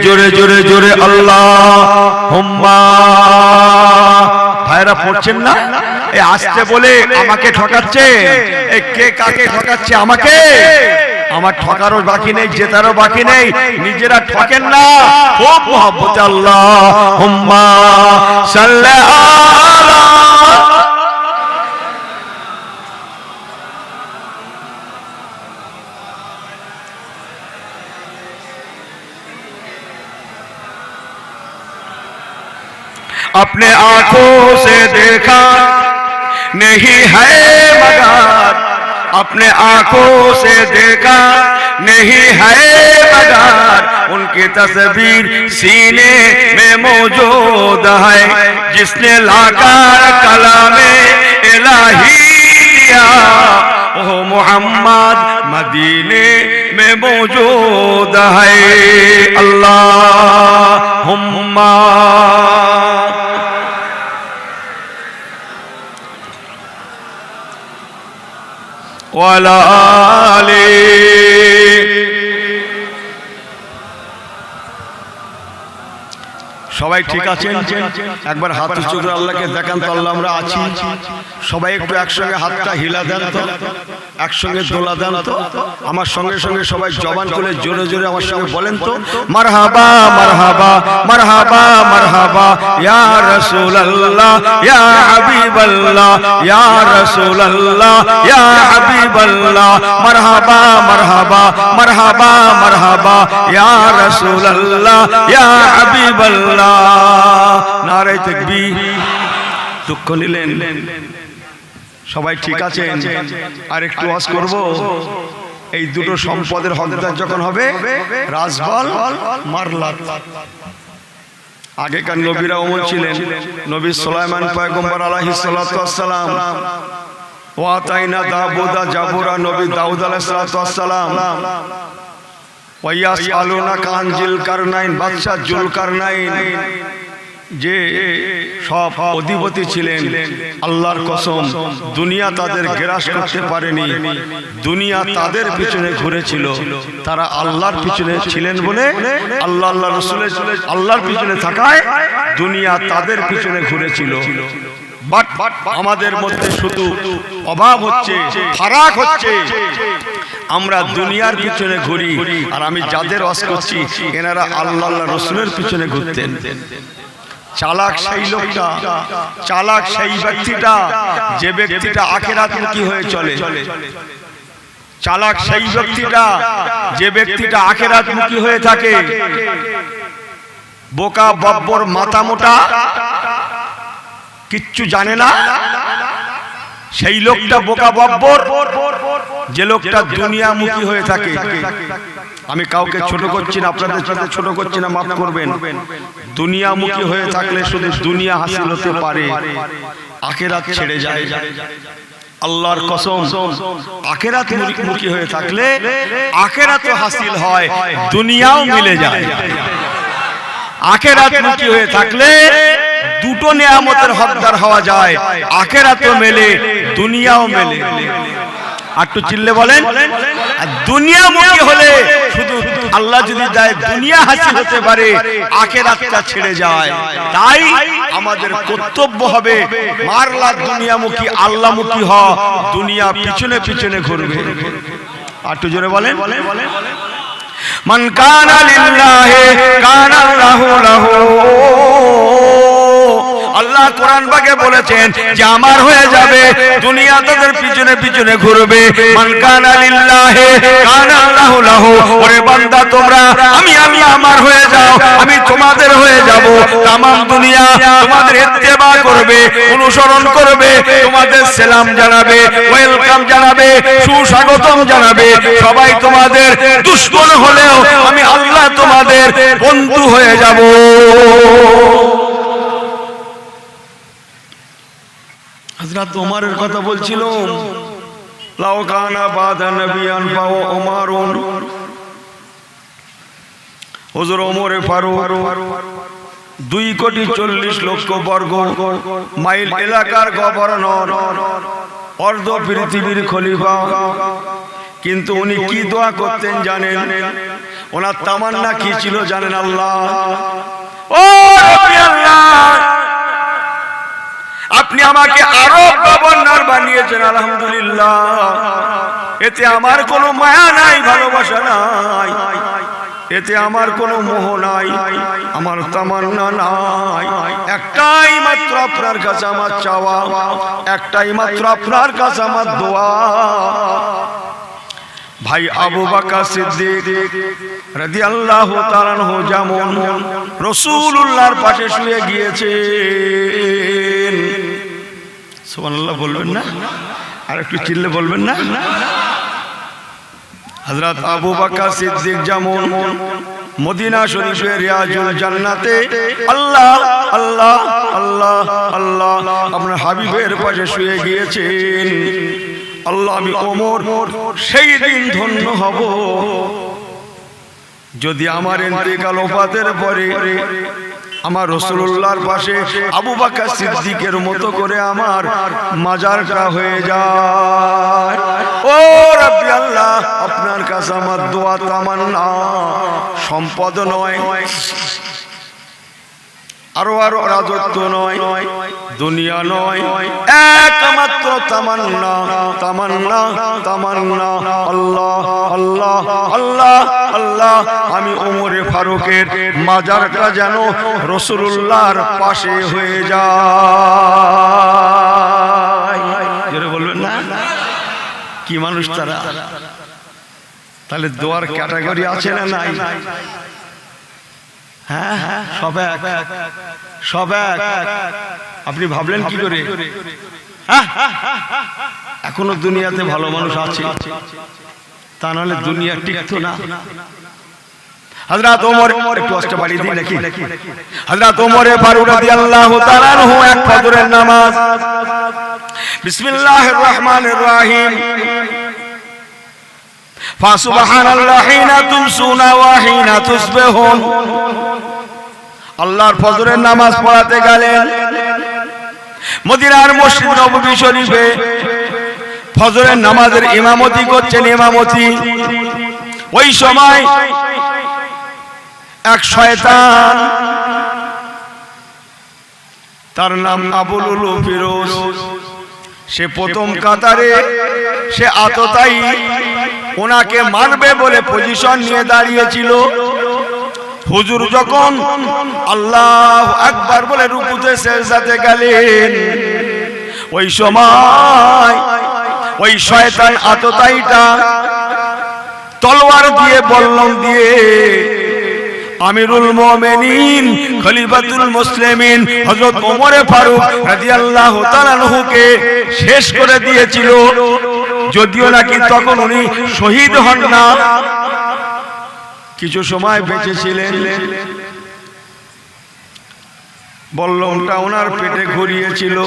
जोरे जोरे जोरे अल्लाहुम्मा। ভাইরা পড়ছেন না? এই আসতে বলে আমাকে ঠকাচ্ছে। এই কে কাকে ঠকাচ্ছে? আমাকে। আমার ঠকারও বাকি নেই, জেতারও বাকি নেই, নিজেরা ঠকেন না। খুব মহব্বত আল্লাহুম্মা সাল্লি আলা। अपने आंखों से देखा नहीं है मगर, अपने आंखों से देखा नहीं है मगर, उनकी तस्वीर सीने में मौजूद है। जिसने लाकर कलामे इलाही दिया, वो मोहम्मद मदीने में मौजूद है। अल्लाहुम्मा ওয়ালা আলি। সবাই ঠিক আছেন? একবার হাত উঁচু করে আল্লাহকে দেখান তো, আল্লাহ আমরা আছি। সবাই একটু একসঙ্গে হাতটা হিলা দেন তো, একসঙ্গে দোলা দেন তো। আমার সঙ্গে সঙ্গে সবাই জবান করে জোরে জোরে আমার সঙ্গে বলেন তো, মারহাবা মারহাবা মারহাবা মারহাবা ইয়া রাসূলুল্লাহ ইয়া হাবিবাল্লাহ ইয়া রাসূলুল্লাহ ইয়া হাবিবাল্লাহ, মারহাবা মারহাবা মারহাবা মারহাবা ইয়া রাসূলুল্লাহ ইয়া হাবিবাল্লাহ। নারে তাকবীর। দুঃখ নিলেন? সবাই ঠিক আছেন? আর একটু ওয়াজ করব। এই দুটো সম্পদের হকদার যখন হবে, রাজবল মারলাত। আগেকার নবীরা ওমর ছিলেন। নবী সুলাইমান পয়গম্বর আলাইহিস সালাতু ওয়াস সালাম, ওয়া তাইনা দাউদা জাবুরা, নবী দাউদ আলাইহিস সালাতু ওয়াস সালাম, ওয়াইয়াস আলুনা কানজিল কারনাইন, বাদশা জুলকারনাইন, যে সব অধিপতি ছিলেন। আল্লাহর কসম, দুনিয়া তাদের গ্রাস করতে পারেনি। দুনিয়া তাদের পিছনে ঘুরেছিল। তারা আল্লাহর পিছনে ছিলেন বলে, আল্লাহ আল্লাহ রাসূলের আল্লাহর পিছনে থাকায় দুনিয়া তাদের পিছনে ঘুরেছিল। বাট আমাদের মধ্যে শুধু অভাব হচ্ছে, ফারাক হচ্ছে। আমরা দুনিয়ার পিছনে ঘুরি, আর আমি যাদের ওয়াজ করছি এনারা আল্লাহ আল্লাহ রাসূলের পিছনে ঘুরতেন। চালাক সেই লোকটা, চালাক সেই ব্যক্তিটা যে ব্যক্তিটা আখিরাতমুখী হয়ে চলে। চালাক সেই ব্যক্তিটা যে ব্যক্তিটা আখিরাতমুখী হয়ে থাকে। বোকা বব্বর মাথা মোটা কিচ্ছু জানে না সেই লোকটা বোকা বব্বর, যে লোকটা দুনিয়ামুখী হয়ে থাকে। আমি কাউকে ছোট করছি না, আপনাদের সাথে ছোট করছি না, মাফ করবেন। দুনিয়ামুখী হয়ে থাকলে শুধু দুনিয়া হাসিল হতে পারে, আখিরাত ছেড়ে যায়। আল্লাহর কসম, আখিরাত মুখী হয়ে থাকলে আখিরাতও হাসিল হয়, দুনিয়াও মিলে যায়। আখিরাত মুখী হয়ে থাকলে দুটো নিয়ামতের হকদার হওয়া যায়, আখিরাতও মেলে, দুনিয়াও মেলে। একটু চিল্লে বলেন। আর দুনিয়ামুখী হলে শুধু আল্লাহ যদি দেয় দুনিয়া হাসিল হতে পারে, আখিরাতটা ছেড়ে যায়। তাই আমাদের কর্তব্য হবে মারলা দুনিয়ামুখী আল্লাহমুখী হওয়া, দুনিয়া পিছনে পিছনে ঘুরবে। একটু জোরে বলেন। মান কানা লিল্লাহি কানা আল্লাহু লাহু। আল্লাহ কোরআন পাকে বলেছেন যে আমার হয়ে যাবে, দুনিয়া তাদের পিছনে পিছনে ঘুরবে। মান কানা লিল্লাহি কানা আল্লাহু লাহু। ওরে বান্দা তোমরা, আমি আল্লাহ আমার হয়ে যাও, আমি তোমাদের হয়ে যাব। তামাম দুনিয়া তোমাদের ইত্তেবা করবে, অনুসরণ করবে, তোমাদের সালাম জানাবে, ওয়েলকাম জানাবে, সুস্বাগতম জানাবে। সবাই তোমাদের দুশমন হলেও আমি আল্লাহ তোমাদের বন্ধু হয়ে যাব। হযরত ওমরের কথা বলছিল, লাউ কানা বাদা নবিয়ান ফাও ওমরুন। হুজুর ওমরে ফারুক 2,40,00,000 মাইল এলাকার গভর্নর, অর্ধ পৃথিবীর খলিফা। কিন্তু উনি কি দোয়া করতেন জানেন? ওনার তামান্না কি ছিল জানেন? আল্লাহ, ও রব্বি আল্লাহ, আপনি আমাকে আরো গভর্নর বানিয়েছেন, আলহামদুলিল্লাহ। এতে আমার কোনো মায়া নাই, ভালোবাসা নাই, এতে আমার কোনো মোহ নাই, আমার তামান্না নাই। একটাই মাত্র আপনার কাছে আমার চাওয়া, একটাই মাত্র আপনার কাছে আমার দোয়া। ভাই আবু বকর সিদ্দিক রাদিয়াল্লাহু তাআলা আনহু যেমন রাসূলুল্লাহর পাশে শুয়ে গিয়েছেন, সুবহানাল্লাহ বলবেন না? আর একটু চিল্লে বলবেন না? হযরত আবু বকর সিদ্দিক যেমন মদিনা শরীফের রিয়াজুল জান্নাতে আল্লাহ আল্লাহ আল্লাহ আল্লাহ আপনার হাবিবের পাশে শুয়ে গিয়েছেন। আল্লাহ, আমি ওমর সেই দিন ধন্য হব যদি আমার ইন্তেকাল ওফাতের পরে আমার রাসূলুল্লাহর পাশে আবু বকর সিদ্দিকের মতো করে আমার মাজারটা হয়ে যায়। ও রব্বি আল্লাহ, আপনার কাছে আমার দোয়া তামান্না, সম্পদ নয়, আরো আরো রাজত্ব নয়, দুনিয়া নয়, একমাত্র তামান্না তামান্না তামান্না আল্লাহ আল্লাহ আল্লাহ আল্লাহ, আমি ওমরে ফারুকের মাজারটা যেন রাসূলুল্লাহর পাশে হয়ে যায়। বলবেন না? কি মানুষ তারা! তাহলে দোয়ার ক্যাটাগরি আছে না নাই? হ্যাঁ, সব এক, সব এক। আপনি ভাবলেন কি করে? এখনো দুনিয়াতে ভালো মানুষ আছে, তা নাহলে দুনিয়া টিকতো না। হযরত ওমর, একটু কষ্ট বাড়িয়ে দিই নাকি? হযরত ওমরে ফারুক রাদিয়াল্লাহু তাআলা আনহু এক ফজরের নামাজ, বিসমিল্লাহির রহমানির রহিম, ফাসুবহানাল্লাহি হিনা তুমসুনা ওয়া হিনা তুসবিহুন। আল্লাহর ফজরের নামাজ পড়াতে গেলেন মদিনার মসজিদ নববী শরীফে। ফজরের নামাজের ইমামতি করছেন ইমামতি। ওই সময় এক শয়তান, তার নাম আবুল উলু ফিরোজ, সে প্রথম কাতারে, সে আততায়ী, ওনাকে মারবে বলে পজিশন নিয়ে দাঁড়িয়েছিল। হুজুর যখন আল্লাহু আকবার বলে রুকুতে সিজদাতে গেলেন, ওই সময় ওই শয়তান আততায়ীটা তলোয়ার দিয়ে বল্লম দিয়ে আমিরুল মুমিনিন খলিফাতুল মুসলিমিন হযরত ওমর ফারুক রাদিয়াল্লাহু তাআলা আনহুকে শেষ করে দিয়েছিল। যদিও নাকি তখন উনি শহীদ হন না, কিছু সময় বেঁচে ছিলেন। বল্লমটা ওনার পেটে ঘুরিয়েছিল,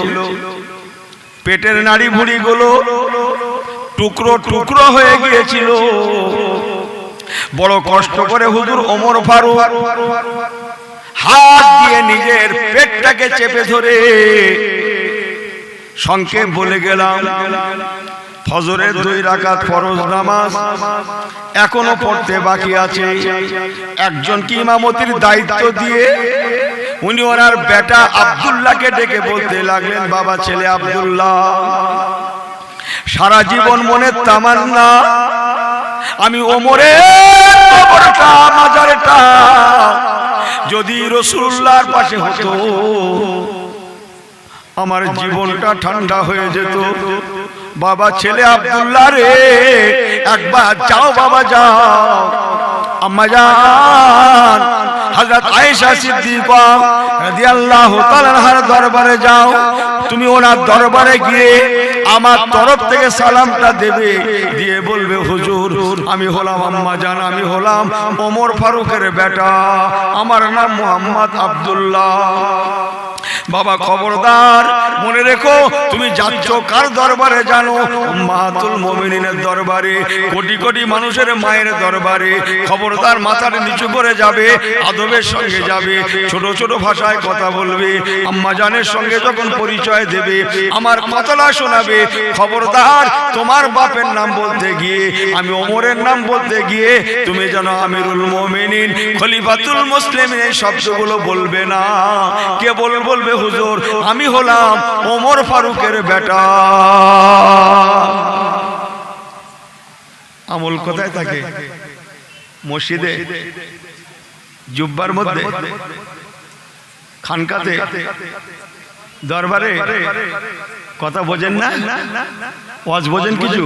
পেটের নাড়ি ভুঁড়িগুলো টুকরো টুকরো হয়ে গিয়েছিল। বড় কষ্ট করে হুজুর ওমর ফারুক হাত দিয়ে নিজের পেটটাকে চেপে ধরে সংক্ষেপ বলে গেলাম, ফজরের 2 রাকাত ফরজ নামাজ এখনো পড়তে বাকি আছে। একজনকে ইমামতির দায়িত্ব দিয়ে উনি ওনার বেটা আব্দুল্লাহকে ডেকে বলতে লাগলেন, বাবা ছেলে আব্দুল্লাহ, সারা জীবন মনের তামান্না আমি ওমরের কবরটা মাজারটা যদি রাসূলুল্লাহর পাশে হতো আমার জীবনটা ঠান্ডা হয়ে যেত। বাবা ছেলে আব্দুল্লাহ রে, একবার যাও বাবা যাও, আম্মা জান হযরত আয়েশা সিদ্দিকা রাদিয়াল্লাহু তাআলা আনহার দরবারে যাও। তুমি ওনার দরবারে গিয়ে আমার তরফ থেকে সালামটা দেবে, দিয়ে বলবে হুজুর আমি হলাম আম্মা জান, আমি হলাম ওমর ফারুকের বেটা, আমার নাম মোহাম্মদ আব্দুল্লাহ। বাবা খবরদার মনে রেখো, তুমি যাচ্ছ কার দরবারে জানো? উম্মাতুল মুমিনিনের দরবারে, কোটি কোটি মানুষের মায়ের দরবারে। খবরদার মাথার নিচু করে যাবে, আদবের সঙ্গে যাবে, ছোট ছোট ভাষায় কথা বলবে। আম্মা জানের সঙ্গে যখন পরিচয় দেবে আমার কথাটা শোনাবে। খবরদার তোমার বাপের নাম বলতে গিয়ে, আমি ওমরের নাম বলতে গিয়ে তুমি যেন আমিরুল মুমিনিন খলিফাতুল মুসলিমিন এই শব্দগুলো বলবে না। কে বলবে হুজুর আমি হলাম ওমর ফারুকের বেটা। আমল কোথায় থাকে? মসজিদে, জুব্বার মধ্যে, খানকাতে, দরবারে। কথা বোঝেন না? ওয়াজ বোঝেন কিছু?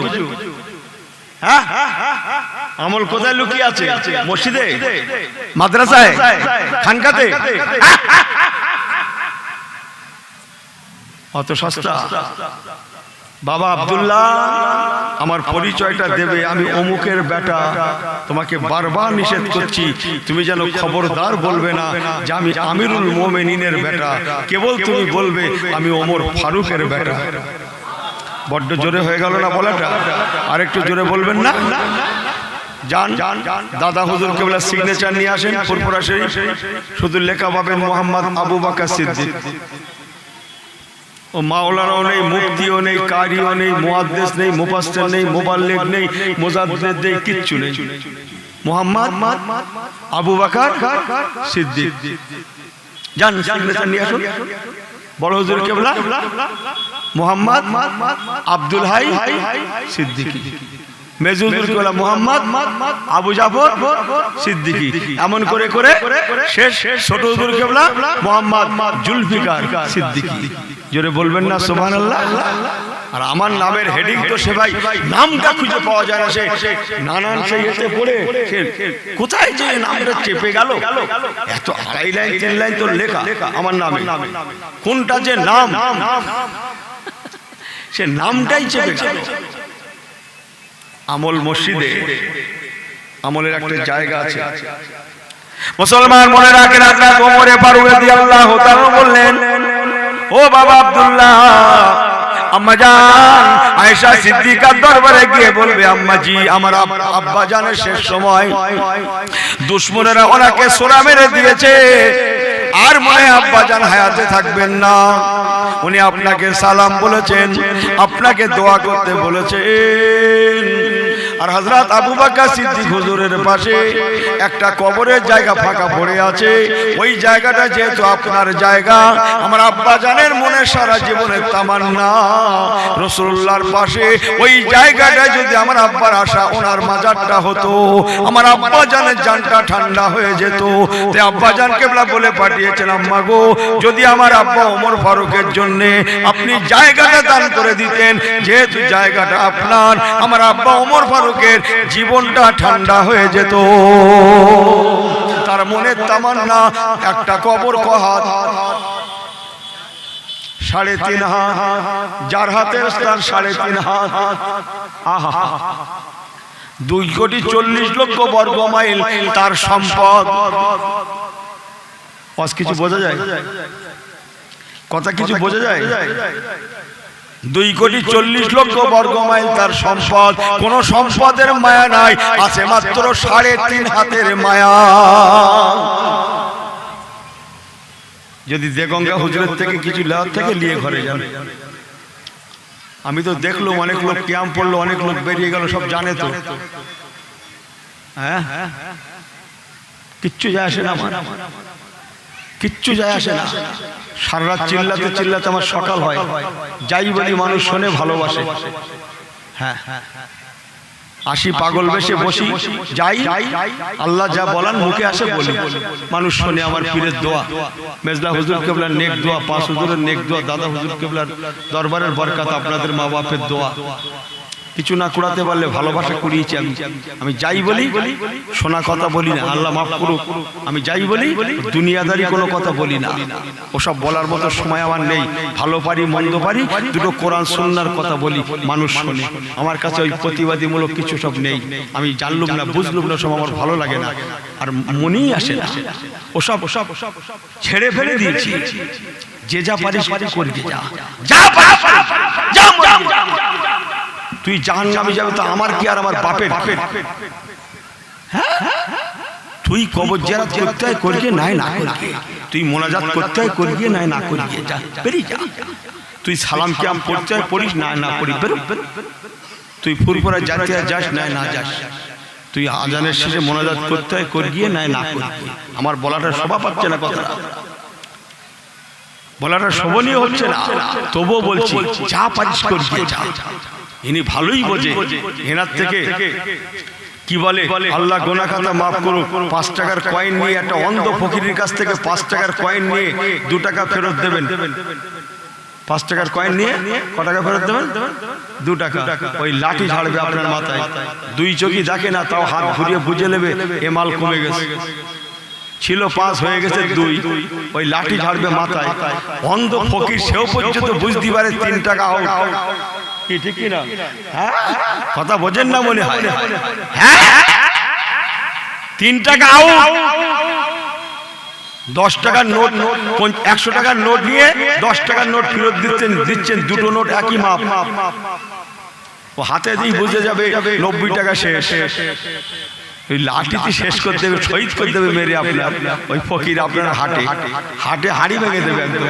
হ্যাঁ, আমল কোথায় লুকিয়ে আছে? মসজিদে, মাদ্রাসায়, খানকাতে। অত সস্তা? বাবা আব্দুল্লাহ আমার পরিচয়টা দেবে, আমি অমুকের বেটা। তোমাকে বারবার নিষেধ করছি, তুমি যেন খবরদার বলবে না যে আমি আমিরুল মুমিনিনের বেটা। কেবল তুমি বলবে আমি ওমর ফারুকের বেটা। বড্ড জোরে হয়ে গেল না বলাটা? আর একটু জোরে বলবেন না? যান দাদা হুজুর কেবলা সিগনেচার নিয়ে আসেন ফুরফুরা শরীফ। শুধু লেখা পাবেন মোহাম্মদ আবু বকর সিদ্দিক। ও মাওলানাও নেই, মুফতিও নেই, কারিও নেই, মুহাদ্দিস নেই, মুফাসসির নেই, মুবাল্লিগ নেই, মুজাদ্দিদ নেই, কিচ্ছু নেই। মোহাম্মদ আবু বকর সিদ্দিক। যান সিগনেচার নিয়ে আসুন। বড় হুজুর কেবলা মোহাম্মদ আব্দুল হাই সিদ্দিকী। মেজুজুর কেবলা মোহাম্মদ আবু জাফর সিদ্দিকী। এমন করে করে শেষ ছোট হুজুর কেবলা মোহাম্মদ জুলফিকার সিদ্দিকী। জোরে বলবেন না সুবহানাল্লাহ? আর আমার নামের হেডিং তো সে ভাই নামটা খুঁজে পাওয়া যায় না। সে নানান সেই এতে পড়ে কোথায় যে নামটা চেপে গেল। এত 2.5 লাইন 3 লাইন তো লেখা আমার নামে, কোনটা যে নাম সে নামটাই চেপে গেল। আমল মসজিদে, আমলের একটা জায়গা আছে। মুসলমান মনে রাখেন, হযরত ওমর ফারুক রাদিয়াল্লাহু তাআলা বললেন, ও বাবা আব্দুল্লাহ, আম্মা জান আয়েশা সিদ্দিকার দরবারে গিয়ে বলবে, আম্মা জি আমার আব্বা জানের শেষ সময় দুশমনেরা ওনাকে সোরা মেরে দিয়েছে, আর মনে আব্বা জান হায়াতে থাকবেন না। উনি আপনাকে সালাম বলেছেন, আপনাকে দোয়া করতে বলেছেন। আর হযরত আবু বকর সিদ্দিক হুজুরের পাশে একটা কবরের জায়গা ফাঁকা পড়ে আছে। ওই জায়গাটা যেহেতু আপনার জায়গা, আমার আব্বা জানের মনে সারা জীবনের তামান্না রাসূলুল্লাহর পাশে ওই জায়গাটা যদি আমার আব্বার আশা ওনার মাজারটা হতো, আমার আব্বা জানের জানটা ঠান্ডা হয়ে যেত। তাই আব্বা জান কেবলা বলে পাঠিয়েছেন, আম্মা গো, যদি আমার আব্বা ওমর ফারুকের জন্য আপনি জায়গাটা দান করে দিতেন, যেহেতু জায়গাটা আপনার, আমার আব্বা ওমর ফারুকের জীবনটা ঠান্ডা হয়ে যেত। তার মনের তামান্না একটা কবর কহাত 3.5 হাত, যার হাতের স্থান 3.5 হাত। আহা, 2,40,00,000 বর্গ মাইল তার সম্পদ। কিছু বোঝা যায়? কথা কিছু বোঝা যায়? 2,40,00,000 বর্গ মাইল তার সম্পদ। কোন সম্পদের মায়া নাই, আছে মাত্র 3.5 হাতের মায়া। যদি দেগঙ্গা হুজুরের থেকে কিছু লেওয়ার থেকে নিয়ে ঘরে যান। আমি তো দেখলাম অনেক লোক ক্যাম্প পড়লো, অনেক লোক বেরিয়ে গেল, সব জানে তো। হ্যাঁ, কিচ্ছু যায় আসে না, কিচ্ছু যায় আসে না। সারা রাত চিল্লাতে চিল্লাতে আমার সকাল হয়। যাই বলি মানুষ শোনে, ভালোবাসে। হ্যাঁ, আসি পাগল বেশে বসি, যাই, আল্লাহ যা বলান মুখে আসে বলি, মানুষ শোনে। আমার পীরের দোয়া, মেজলা হুজুর কেবলার নেক দোয়া, 5 হুজুরের নেক দোয়া, দাদা হুজুর কেবলার দরবারের বরকত, আপনাদের মা বাপের দোয়া। কিছু না কুড়াতে পারলে ভালোবাসা কুড়িয়েছি আমি যাই বলি, শোনা কথা বলি না, আল্লাহ মাফ করুক। আমি যাই বলি, দুনিয়াদারি কোনো কথা বলি না। ওসব বলার মতো সময় আমার নেই। ভালো পারি মন্দ পারি, দুটো কোরআন সুন্নাহর কথা বলি, মানুষ শোনে। আমার কাছে ওই প্রতিবাদীমূলক কিছু সব নেই। আমি জানলুম না, বুঝলুম না, সব আমার ভালো লাগে না, আর মনেই আসে না। ওসব ছেড়ে ফেলে দিয়েছি। যে যা পারিস করবি, যা তুই জাহান্নামে যাবে তো আমার কি আর আমার বাপের? তুই কবর জিয়ারত করতে হয় করিয়ে, নাই না করিয়ে। তুই মোনাজাত করতে হয় করিয়ে, নাই না করিয়ে, যা বেরিয়ে যা। তুই সালাম কিয়াম পড়তে হয় পড়িস, না না পড়ি, বেরো। তুই ফুরফুরা যাতে যাস, নাই না যাস। তুই আজানের শেষে মোনাজাত করতে হয় করিয়ে, নাই না করিয়ে। আমার বলাটা শোভা পাচ্ছে না, কথা বলাটা শোভনীয় হচ্ছে না, তবুও বলছি যা পারিস করিয়ে যা। ইনি ভালোই বোঝে। এনার থেকে কি বলে, আল্লাহ গোনা খাতা মাফ করুক, 5 টাকার কয়েন নিয়ে একটা অন্ধ ফকিরের কাছ থেকে 5 টাকার কয়েন নিয়ে 2 টাকা ফেরত দেবেন। 5 টাকার কয়েন নিয়ে ক টাকা ফেরত দেবেন? 2 টাকা। ওই লাঠি ঝাড়বে আপনার মাথায়। 2 চোখই দেখে না, তাও হাত ঘুরিয়ে বুঝে নেবে এ মাল কমে গেছে। ছিল 5 হয়ে গেছে 2, ওই লাঠি ঝাড়বে মাথায়। অন্ধ ফকির সেও পর্যন্ত বুঝতে পারে 3 টাকা হোক, কি ঠিক কি না? হ্যাঁ, কথা বোঝেন না মনে হয়। হ্যাঁ, 3 টাকা আউ, 10 টাকার নোট, 100 টাকার নোট নিয়ে 10 টাকার নোট ফেরত দিচ্ছেন, দুটো নোট একই মাপ। ও হাতে দিয়ে বুঝে যাবে 90 টাকা শেষ। ওই লাঠিটি শেষ করে দেবে, শহীদ করে দেবে মেরে আপনার ওই ফকির আপনার হাটে হাড়ি ভেঙে দেবে একদম।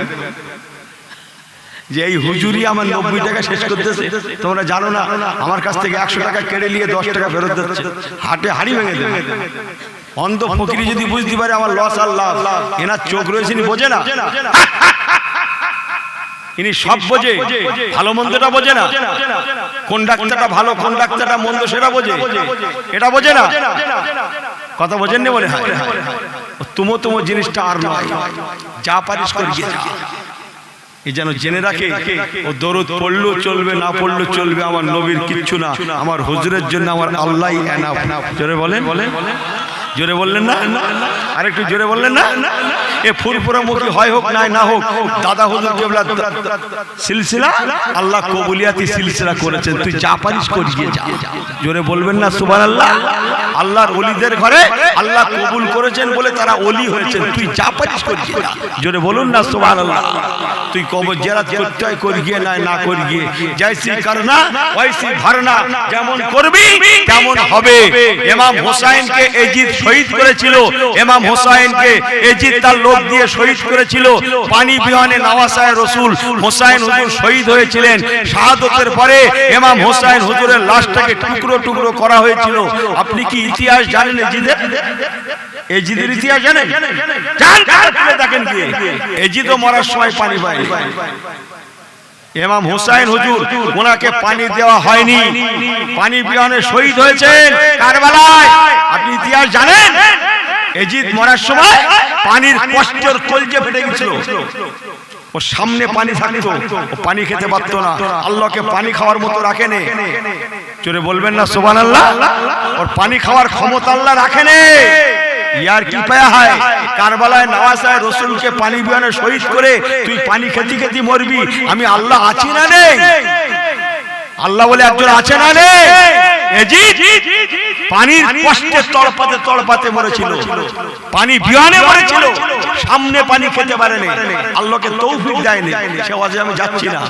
যে এই হুজুরি আমার 90 টাকা শেষ করতেছে, তোমরা জানো না? আমার কাছ থেকে 100 টাকা কেড়ে নিয়ে 10 টাকা ফেরত দিচ্ছে, হাটে হাড়ি ভেঙে দেবে। অন্ধ ফকিরি যদি বুঝতে পারে আমার লস আর লাভ, এনার চোখ রয়েছে, বোঝে না। ইনি সব বোঝে, ভালো মন্দটা বোঝে না। কোন ডাক্তারটা ভালো, কোন ডাক্তারটা মন্দ সেটা বোঝে, এটা বোঝে না। কথা বোঝেন না মনে হয়? তুমো জিনিসটা আর নয়, যা পারিস করিয়ে যা। এই যেন জেনে রাখে, ও দরুদ পড়লেও চলবে, না পড়লেও চলবে, আমার নবীর কিচ্ছু না, আমার হুজুরের জন্য আমার আল্লাহই এনাফ। জোরে বলেন, জোরে বললেন না? আরেকটু জোরে বললেন না? এ ফুরফুরা মুখী হয় হোক না হোক, দাদা হুজুর কেবলা সিলসিলা আল্লাহ কবুলিয়াতি সিলসিলা করেছেন। তুই যা পারিস করিয়ে যা। জোরে বলবেন না সুবহানাল্লাহ? আল্লাহর ওলিদের ঘরে আল্লাহ কবুল করেছেন বলে তারা ওলি হয়েছেন। তুই যা পারিস করিস না, জোরে বলুন না সুবহানাল্লাহ। তুই কবর জিয়ারত করতে হয় করি গিয়ে না করি গিয়ে, জৈসি করনা ওইসি ভরনা, যেমন করবি তেমন হবে। ইমাম হোসাইনকে এজিদ শহীদ করেছিল, ইমাম হোসাইনকে এজিদ তার লোক দিয়ে শহীদ করেছিল। পানি বিহানে নওয়াসায়ে রাসূল হোসাইন হুজুর শহীদ হয়েছিলেন। শাহাদাতের পরে ইমাম হোসাইন হুজুরের লাশটাকে টুকরো টুকরো করা হয়েছিল। আপনি কি ইতিহাস জানেন এজিদের? এজিদের ইতিহাস জানেন? দেখেন কি এজিদও মরার সময় পানি পায়। ইমাম হোসাইন হুজুর ওনাকে পানি দেওয়া হয়নি, পানি বিহানে শহীদ হয়েছেন কারবালায়। আপনি ইতিহাস জানেন? এজিদ মরার সময় পানির কষ্টের কলজে ফেটে গেছিল। ও সামনে পানি থাকতো, ও পানি খেতে পারতো না। আল্লাহকে পানি খাওয়ার মতো রাখেনে, জোরে বলবেন না সুবহানাল্লাহ। ওর পানি খাওয়ার ক্ষমতা আল্লাহ রাখেনে। ইয়ার কি পায়া হয়? কারবালায় নওয়াসায়ে রাসূলকে পানি বিহানে শহীদ করে তুই পানি খেতে খেতে মরবি। আমি আল্লাহ আছি না নেই? আল্লাহ বলে একজন আছে না নেই? এজিদ পানির কষ্টে তড়পাতে তড়পাতে মরেছিল, পানি বিহানে মরেছিল, সামনে পানি খেতে পারেনি। আল্লাহকে তৌফিক দেয়নি, সে ওয়াজে আমি যাচ্ছি না।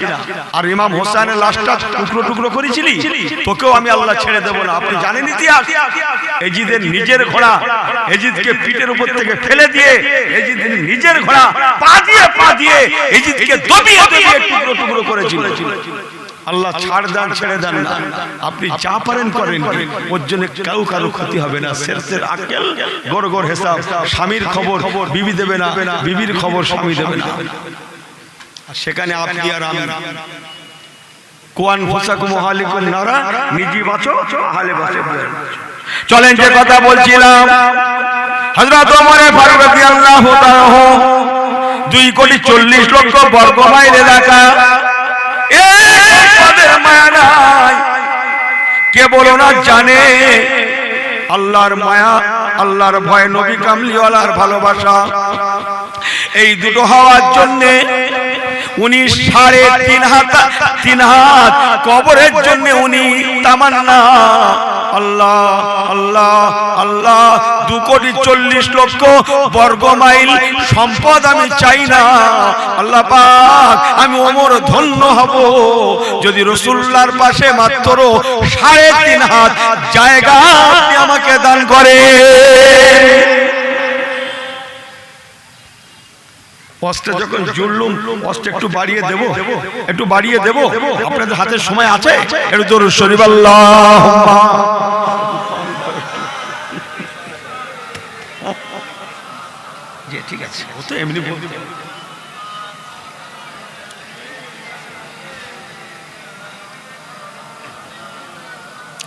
আর ইমাম হোসেনের লাশটা টুকরো টুকরো করেছিলি, তোকেও আমি আল্লাহ ছেড়ে দেব না। আপনি জানেন ইতিহাস? এজিদের নিজের ঘোড়া এজিদকে পিঠের উপর থেকে ফেলে দিয়ে এজিদের নিজের ঘোড়া পা দিয়ে এজিদকে দবিয়ে দবিয়ে টুকরো টুকরো করেছিল। আল্লাহ ছাড় দেন, ছেড়ে দেন না। আপনি যা পারেন করেন, ওর জন্য কেউ কারো ক্ষতি হবে না। সেরসের আকেল গড় গড় হিসাব। স্বামীর খবর বিবি দেবে না, বিবির খবর স্বামী দেবে না। সেখানে আপনি আর আমি কোয়ান ফুসাকুম হালিকুন নারা, নিজে বাঁচো হালে বাঁচো। চলেন যে কথা বলছিলাম, হযরত ওমর ফারুক রাদিয়াল্লাহু তাআলা 2,40,00,000 বর্গ মাইল এলাকা, মায়া নাই। কে বলো না জানে আল্লাহর মায়া, আল্লাহর ভয়, নবী কামলিওয়ালার ভালোবাসা। এই দুটো হওয়ার জন্যে উনি 3.5 হাত কবরের জন্য উনি তামান্না। আল্লাহ আল্লাহ আল্লাহ, 2,40,00,000 বর্গ মাইল সম্পদ আমি চাই না। আল্লাহ পাক, আমি ওমর ধন্য হব যদি রাসূলুল্লাহর পাশে মাত্র 3.5 হাত জায়গা আপনি আমাকে দান করে। অস্ত্র যখন জুড়লুম, অস্ত্র একটু বাড়িয়ে দেব, একটু বাড়িয়ে দেব। আপনাদের হাতে সময় আছে? একটু দরুদ শরীফ আল্লাহুম্মা। জি ঠিক আছে, ও তো এমনি বলতে।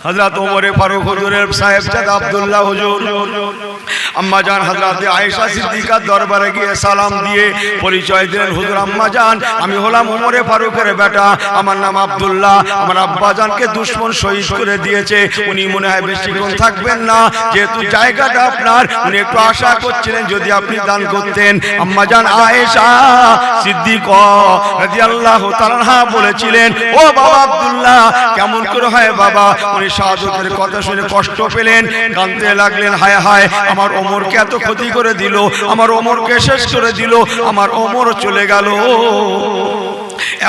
হযরত ওমর ফারুক হুজুরের সাহেবজাদা আব্দুল্লাহ হুজুর আম্মা জান হযরত আয়েশা সিদ্দিকার দরবারে গিয়ে সালাম দিয়ে পরিচয় দিলেন, হুজুর আম্মা জান, আমি হলাম ওমর ফারুকের বেটা, আমার নাম আব্দুল্লাহ। আমার আব্বা জানকে দুশমন শহীদ করে দিয়েছে, উনি মনে হয় বেশিক্ষণ থাকবেন না, যেহেতু জায়গাটা আপনার, উনি একটু আশা করছিলেন যদি আপনি দান করতেন। আম্মা জান আয়েশা সিদ্দিকা রাদিয়াল্লাহু তাআলা বলেছিলেন, ও বাবা আব্দুল্লাহ, কেমন করে হয় বাবা? উনি শাহাদাতের কথা শুনে কষ্ট পেলেন, কাঁদতে লাগলেন, হায় হায়, আমার ওমরকে এত ক্ষতি করে দিল, আমার ওমরকে শেষ করে দিল, আমার ওমর চলে গেল।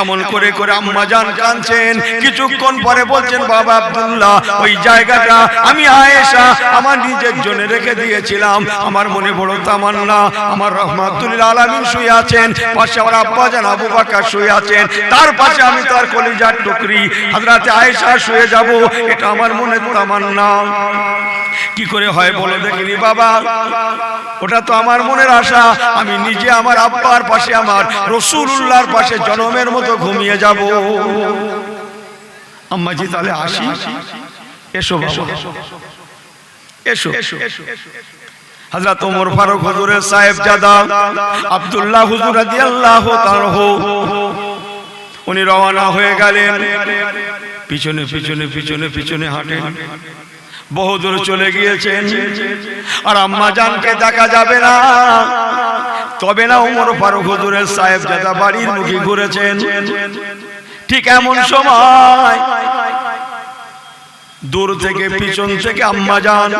এমন করে করে আম্মা জান কাঁদছেন। কিছুক্ষণ পরে বলছেন, বাবা আব্দুল্লাহ, ওই জায়গাটা আমি আয়েশা আমার নিজের জন্য রেখে দিয়েছিলাম। আমার মনে বড় তামান্না, আমার রহমাতুল আলামিন শুয়ে আছেন, পাশে আমার আব্বা জান আবু বকর শুয়ে আছেন, তার পাশে আমি তার কলিজার টুকরি হযরত আয়েশা শুয়ে যাব, এটা আমার মনের তামান্না। কি করে হয় বলো দেখিনি বাবা? ওটা তো আমার মনের আশা। আমি নিজে আমার আব্বার পাশে, আমার রাসূলুল্লাহর পাশে জনমের মতো ঘুমিয়ে যাব। আম্মা জি তাহলে আসি, এসো বাবা এসো। হযরত ওমর ফারুক হুজুরের সাহেবজাদা আব্দুল্লাহ হুজুর রাদিয়াল্লাহু তাআলা উনি রওনা হয়ে গেলেন। পিছনে পিছনে পিছনে পিছনে হাঁটেন, বহুদূর চলে গিয়েছেন, আর আম্মা জানকে দেখা যাবে না। তবে না ওমর ফারুক হুজুরের সাহেবজাদা বাড়ির মুখে ঘুরেছেন। ঠিক এমন সময় দূর থেকে পিছন থেকে আম্মা জান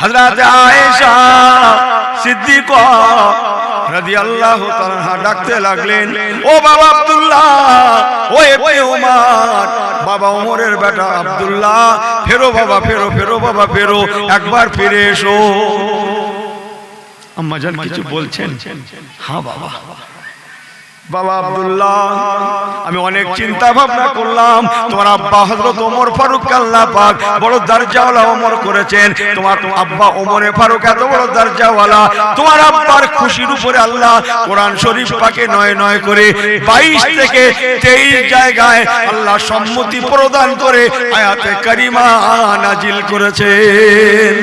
হযরত আয়েশা সিদ্দিকা রাদিয়াল্লাহু তাআলা ডাকতে লাগলেন, ও বাবা আব্দুল্লাহ, ও ইবনে উমর, বাবা ওমরের বেটা আব্দুল্লাহ, ফেরো বাবা, ফেরো ফেরো বাবা, ফেরো, একবার ফিরে এসো। আম্মা জান কিছু বলছেন? হ্যাঁ বাবা। বাবা আব্দুল্লাহ, আমি অনেক চিন্তা ভাবনা করলাম, তোমার আব্বা হযরত ওমর ফারুক আল্লাহ পাক বড় দরজাওয়ালা ওমর করেছেন, তোমার আব্বা ওমরে ফারুক এত বড় দরজাওয়ালা, তোমার আব্বার খুশির উপরে আল্লাহ কোরআন শরীফ পাকে নয় নয় করে 22 থেকে 23 জায়গায় আল্লাহ সম্মতি প্রদান করে আয়াতে কারিমা নাজিল করেছেন।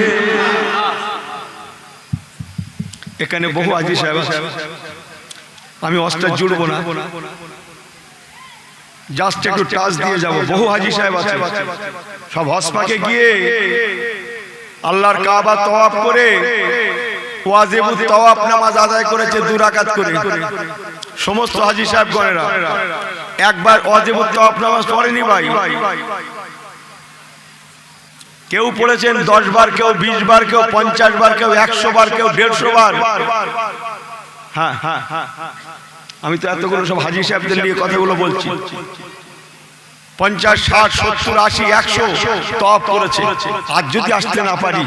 এখানে বহু হাজী সাহেব আছে, আমি অস্ত্র জুড়বো না, জাস্ট একটু টাচ দিয়ে যাব। বহু হাজী সাহেব আছে, সব হজ পাকে গিয়ে আল্লাহর কাবা তওয়াফ করে ওয়াজিবুত তওয়াফ নামাজ আদায় করেছে 2 রাকাত করে। সমস্ত হাজী সাহেবগণেরা একবার ওয়াজিবুত তওয়াফ নামাজ পড়েনি ভাই। কেউ পড়েছেন 10 বার, কেউ 20 বার, কেউ 50 বার, কেউ 100 বার, কেউ 150 বার। হ্যাঁ, আমি তো এতগুলো সব হাজী সাহেবদের নিয়ে কথাগুলো বলছি। 50, 60, 70, 80, 100 তওয়াফ করেছে। আজ যদি আসতে না পারি,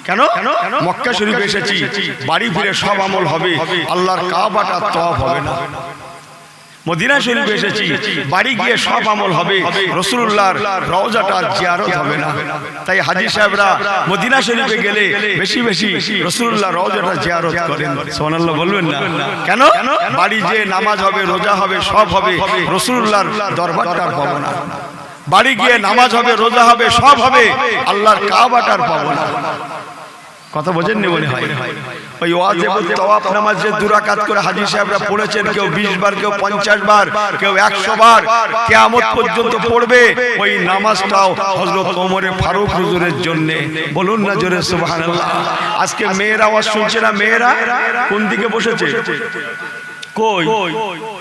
কেন? মক্কা শরীফ এসেছি, বাড়ি ফিরে সব আমল হবে, আল্লাহর কাবাটা তওয়াফ হবে না। মদিনা শরীফ এসেছি, বাড়ি গিয়ে সব আমল হবে, রাসূলুল্লাহর রওজাটা জিয়ারত হবে না। তাই হাজী সাহেবরা মদিনা শরীফে গেলে বেশি বেশি রাসূলুল্লাহর রওজাটা জিয়ারত করেন। সুবহানাল্লাহ বলবেন না? কেন? বাড়ি যে নামাজ হবে, রোজা হবে, সব হবে, রাসূলুল্লাহর দরবারটা পাবো না। বাড়ি গিয়ে নামাজ হবে, রোজা হবে, সব হবে, আল্লাহর কাবাটার পাবো না। কথা বোঝেন নি মনে হয়? ওই ওয়াজিবুত তওয়াফ নামাজ যে 2 রাকাত করে হাজী সাহেবরা পড়েছেন, কেউ 20 বার, কেউ 50 বার, কেউ 100 বার, কিয়ামত পর্যন্ত পড়বে। ওই নামাজটাও হযরত ওমরে ফারুক হুজুরের জন্য। বলুন না জোরে সুবহানাল্লাহ। আজকে মেয়ের আওয়াজ শুনছে না? মেয়েরা কোন দিকে বসেছে? কই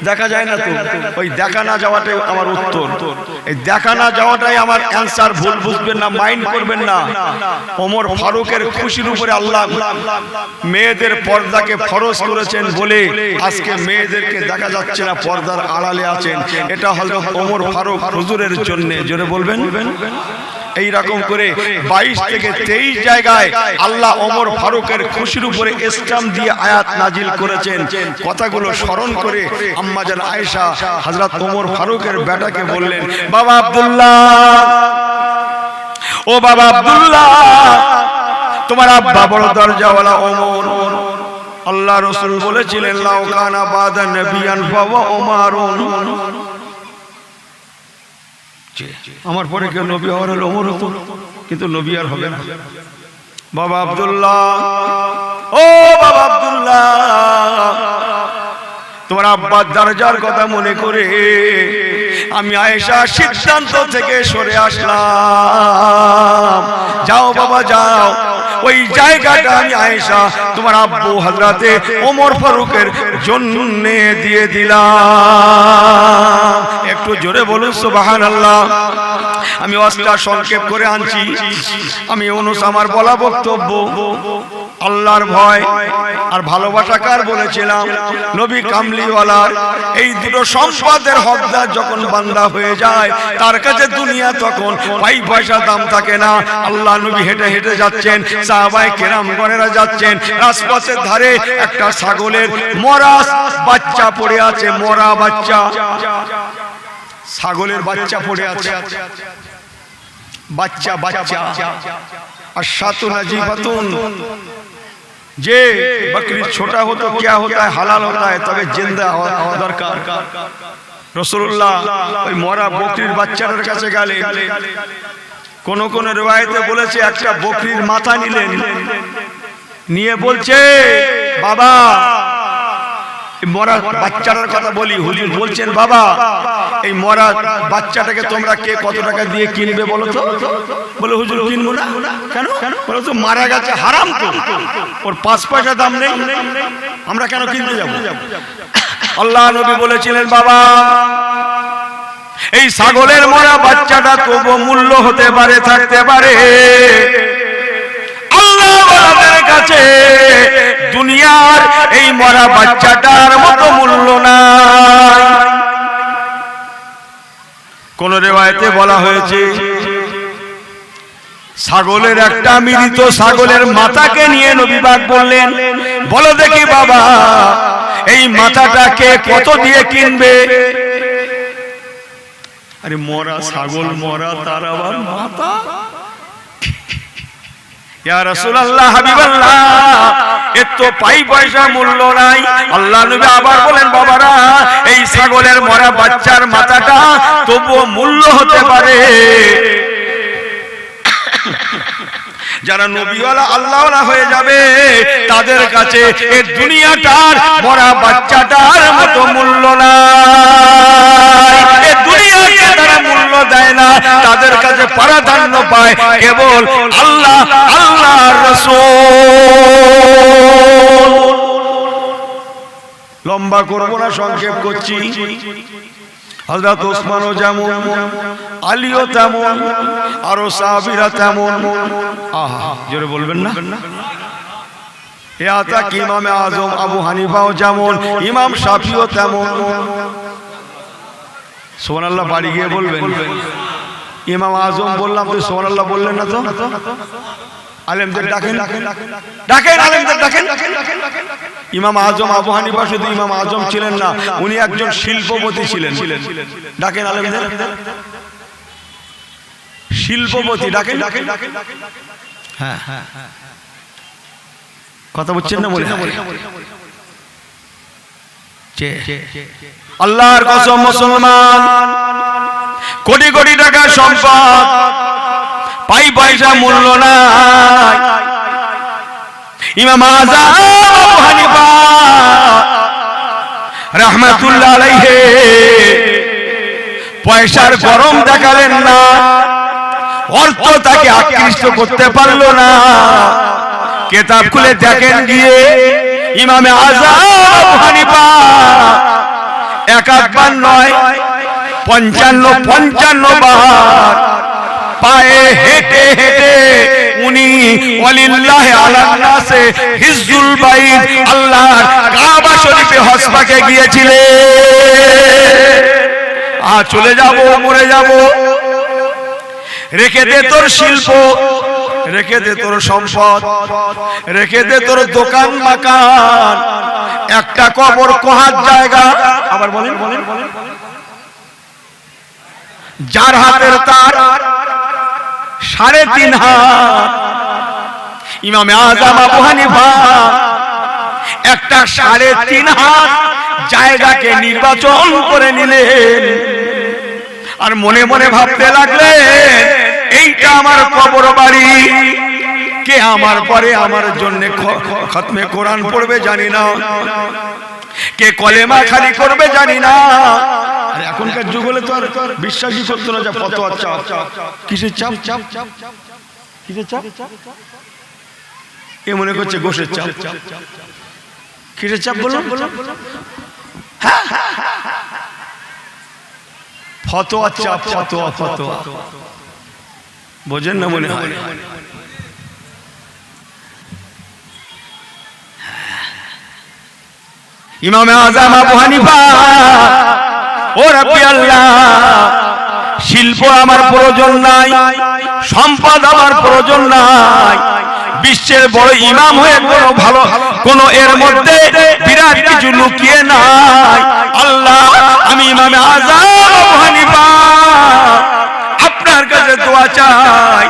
দেখা যায় না তো? ওই দেখা না যাওয়াটাই আমার উত্তর। এই দেখা না যাওয়াটাই আমার অ্যানসার। ভুল বুঝবেন না, মাইন্ড করবেন না। ওমর ফারুকের খুশির উপরে আল্লাহ মেয়েদের পর্দাকে ফরজ করেছেন বলে আজকে মেয়েদেরকে দেখা যাচ্ছে না, পর্দার আড়ালে আছেন। এটা হযরত ওমর ফারুক হুজুরের জন্য। জোরে বলবেন। এই রকম করে 22 থেকে 23 জায়গায় আল্লাহ ওমর ফারুকের খুশির উপরে স্ট্যাম্প দিয়ে আয়াত নাজিল করেছেন। কথাগুলো স্মরণ করে আম্মা জান আয়েশা হযরত ওমর ফারুকের বেটাকে বললেন, বাবা আব্দুল্লাহ, ও বাবা আব্দুল্লাহ, তোমার আব্বা বড় দরজাওয়ালা ওমর। আল্লাহ রাসূল বলেছিলেন, লাউ কানা বাদা নবিয়ান ফাওয়া ওমরুন, আমার পরে কেউ নবী হওয়ার হলে ওমর হতো, কিন্তু নবী আর হবে না। বাবা আব্দুল্লাহ, ও বাবা আব্দুল্লাহ, তোমার আব্বার দরজার কথা মনে করে আমি আয়েশা সিদ্ধান্ত থেকে সরে আসলাম। যাও বাবা যাও, ওই জায়গাটা আমি আয়েশা তোমার আব্বু হযরতে ওমর ফারুকের জন্য দিয়ে দিলাম। একটু জোরে বলুন সুবহানাল্লাহ। আমি ওয়াজটা সংক্ষেপ করে আনছি। আমি আমার বলা বক্তব্য আল্লাহর ভয় আর ভালোবাসা কার বলেছিলাম? নবী কামলিওয়ালার। এই দুটো সম্পদের হকদার যখন বান্দা হয়ে যায়, তার কাছে দুনিয়া তখন পাই পয়সা দাম থাকে না। আল্লাহ নবী হেঁটে হেঁটে যাচ্ছেন, সাহাবায়ে কেরামগণেরা যাচ্ছেন, রাজপথের ধারে একটা ছাগলের মরা বাচ্চা পড়ে আছে। মরা বাচ্চা, ছাগলের বাচ্চা পড়ে আছে। বাচ্চা বাচ্চা আর সাতুন আজিফাতুন। যে बकरी छोटा हो तो क्या होता है, हलाल होता है, तबे जिंदा हवा दरकार। রাসূলুল্লাহ ওই মরা বকরির বাচ্চাটার কাছে গেলেন। কোন কোন রিওয়ায়েতে বলেছে একটা বকরির মাথা নিলেন, নিয়ে বলছে, বাবা, মরা বাচ্চাটার কথা বলি। হুজুর বলছেন, বাবা, এই মরা বাচ্চাটাকে তোমরা কে কত টাকা দিয়ে কিনবে বলো তো? বলে, হুজুর কিনবো না। কেন? বলো তো মারা গেছে, হারাম তো, ওর 5 পয়সা দাম নেই, আমরা কেন কিনতে যাব? আল্লাহ নবী বলেছিলেন, বাবা, এই ছাগলের মরা বাচ্চাটা তবু মূল্য হতে পারে, থাকতে পারে। আল্লাহওয়ালাদের কাছে দুনিয়ার এই মরা বাচ্চাটার মতো মূল্য নাই। কোন রিওয়ায়াতে বলা হয়েছে ছাগলের একটা মৃত ছাগলের মাথাকে নিয়ে নবী পাক বললেন, বলো দেখি বাবা এই মাথাটাকে কত দিয়ে কিনবে? আরে মরা ছাগল মরা, তার আবার মাথা? ইয়া রাসূলুল্লাহ, হাবিবাল্লাহ, এর তো পাই পয়সা মূল্য নাই। আল্লাহ নবী আবার বলেন, বাবারা এই ছাগলের মরা বাচ্চার মাথাটা তবুও মূল্য হতে পারে। যারা নবীওয়ালা আল্লাহওয়ালা হয়ে যাবে তাদের কাছে এই দুনিয়াটার মরা বাচ্চাটার মতো মূল্য নাই। এই দুনিয়াকে তারা মূল্য দেয় না, তাদের কাছে প্রাধান্য পায় কেবল আল্লাহ, আল্লাহর রাসূল। লম্বা করব না, সংক্ষেপ করছি। হযরত ওসমানও যেমন, আলীও তেমন, আরো সাহাবীরা তেমন। আহা, জোরে বলবেন না? ইমামে আজম আবু হানিফাও যেমন, ইমাম শাফিও তেমন। সুবহানাল্লাহ বাড়ি গিয়ে বলবেন। ইমাম আজম বললাম, তো সুবহানাল্লাহ বললেন না তো? আলেমদের ডাকেন, ডাকেন, আলেমদের ডাকেন। ইমাম আজম আবু হানিফা শুধু ইমাম আজম ছিলেন না, উনি একজন শিল্পপতি ছিলেন। ডাকেন আলেমদের, শিল্পপতি ডাকেন। হ্যাঁ, কথা বলছেন না? বলে আল্লাহর কসম মুসলমান, কোটি কোটি টাকা সম্পদ, পাই পয়সা মূল্য নাই। ইমাম আযম আবু হানিফা রাহমাতুল্লাহ আলাইহি পয়সার গরম দেখালেন না, অর্থ তাকে আকৃষ্ট করতে পারলো না। কিতাব খুলে দেখেন গিয়ে ইমামে আযম আবু হানিফা একবার নয় 55 বার পায়ে হেঁটে হেঁটে উনি ওয়ালিল্লাহি আলান নাসে হিজ্জুল বাইত আল্লাহর কাবা শরীফে হজ পাকে গিয়েছিলেন। চলে যাব, মরে যাব, রেখে দে তোর শিল্প, রেখে দে তোর সম্পদ, রেখে দে তোর দোকান মাকান, একটা কবর কোহার জায়গা। আবার বলেন, যার হাতের তার 3.5 হাত। ইমামে আযম আবু হানিফা একটা 3.5 হাত জায়গাকে নির্বাচন করে নিলেন, আর মনে মনে ভাবতে লাগলেন এইটা আমার কবর বাড়ি। কে আমার পরে আমার জন্য খতমে কোরআন পড়বে জানি না, কে কলেমা খালি করবে জানি না। আর এখনকার যুগ হলে তো আর বিশ্বাসই করতো না যে ফতোয়ার চাপ। কিসের চাপ? কিসের চাপ? এ মনে করছে গোশের চাপ। কিসের চাপ বলুন? ফতোয়ার চাপ, ফতোয়া, ফতোয়া। বোঝেন না মনে হয়? ইমামে আযম আবু হানিফা, ও রাব্বি আল্লাহ, শিল্প আমার প্রয়োজন নাই, সম্পদ আমার প্রয়োজন নাই, বিশ্বের বড় ইমাম হয়ে কোনো ভালো কোনো এর মধ্যে বিরাট কিছু লুকিয়ে নাই। আল্লাহ, আমি ইমামে আযম আবু হানিফা আপনার কাছে দোয়া চাই,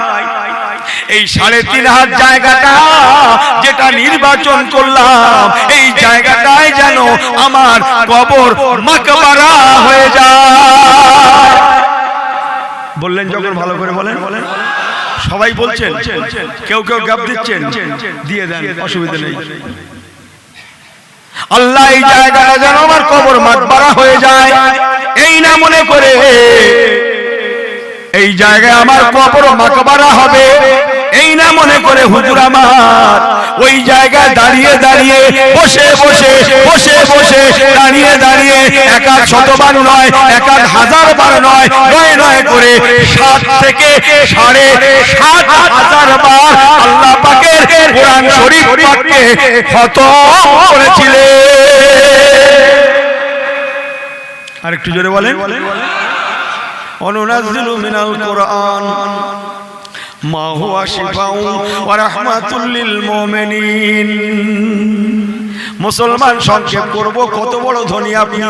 এই 3.5 হাত জায়গাটা যেটা নির্বাচন করলাম, এই জায়গাটায় যেন আমার কবর মাকবারা হয়ে যায়। বললেন যখন ভালো করে বলেন। সবাই বলছেন, কেউ কেউ গ্যাপ দিচ্ছেন, দিয়ে দেন, অসুবিধা নেই। আল্লাহ, এই জায়গাটা যেন আমার কবর মাকবারা হয়ে যায়, এই না মনে করে এই জায়গায় আমার কবর মাকবারা হবে, এই না মনে করে হুজুর আমার ওই জায়গায় দাঁড়িয়ে দাঁড়িয়ে বসে বসে বসে বসে দাঁড়িয়ে দাঁড়িয়ে এক এক শতবার নয় এক এক হাজার বার নয় নয় নয় করে 7 থেকে 7,500 বার আল্লাহ পাকের কোরআন শরীফ পাককে খতম করেছিলেন। আরেকটু জোরে বলেন। অনুনাজ্জিলু মিনাল কোরআন মা হুয়া শিফাউ ওয়া রাহমাতুল লিল মুমিনিন। মুসলমান সংক্ষেপ করব, কত বড় ধনী আপনি।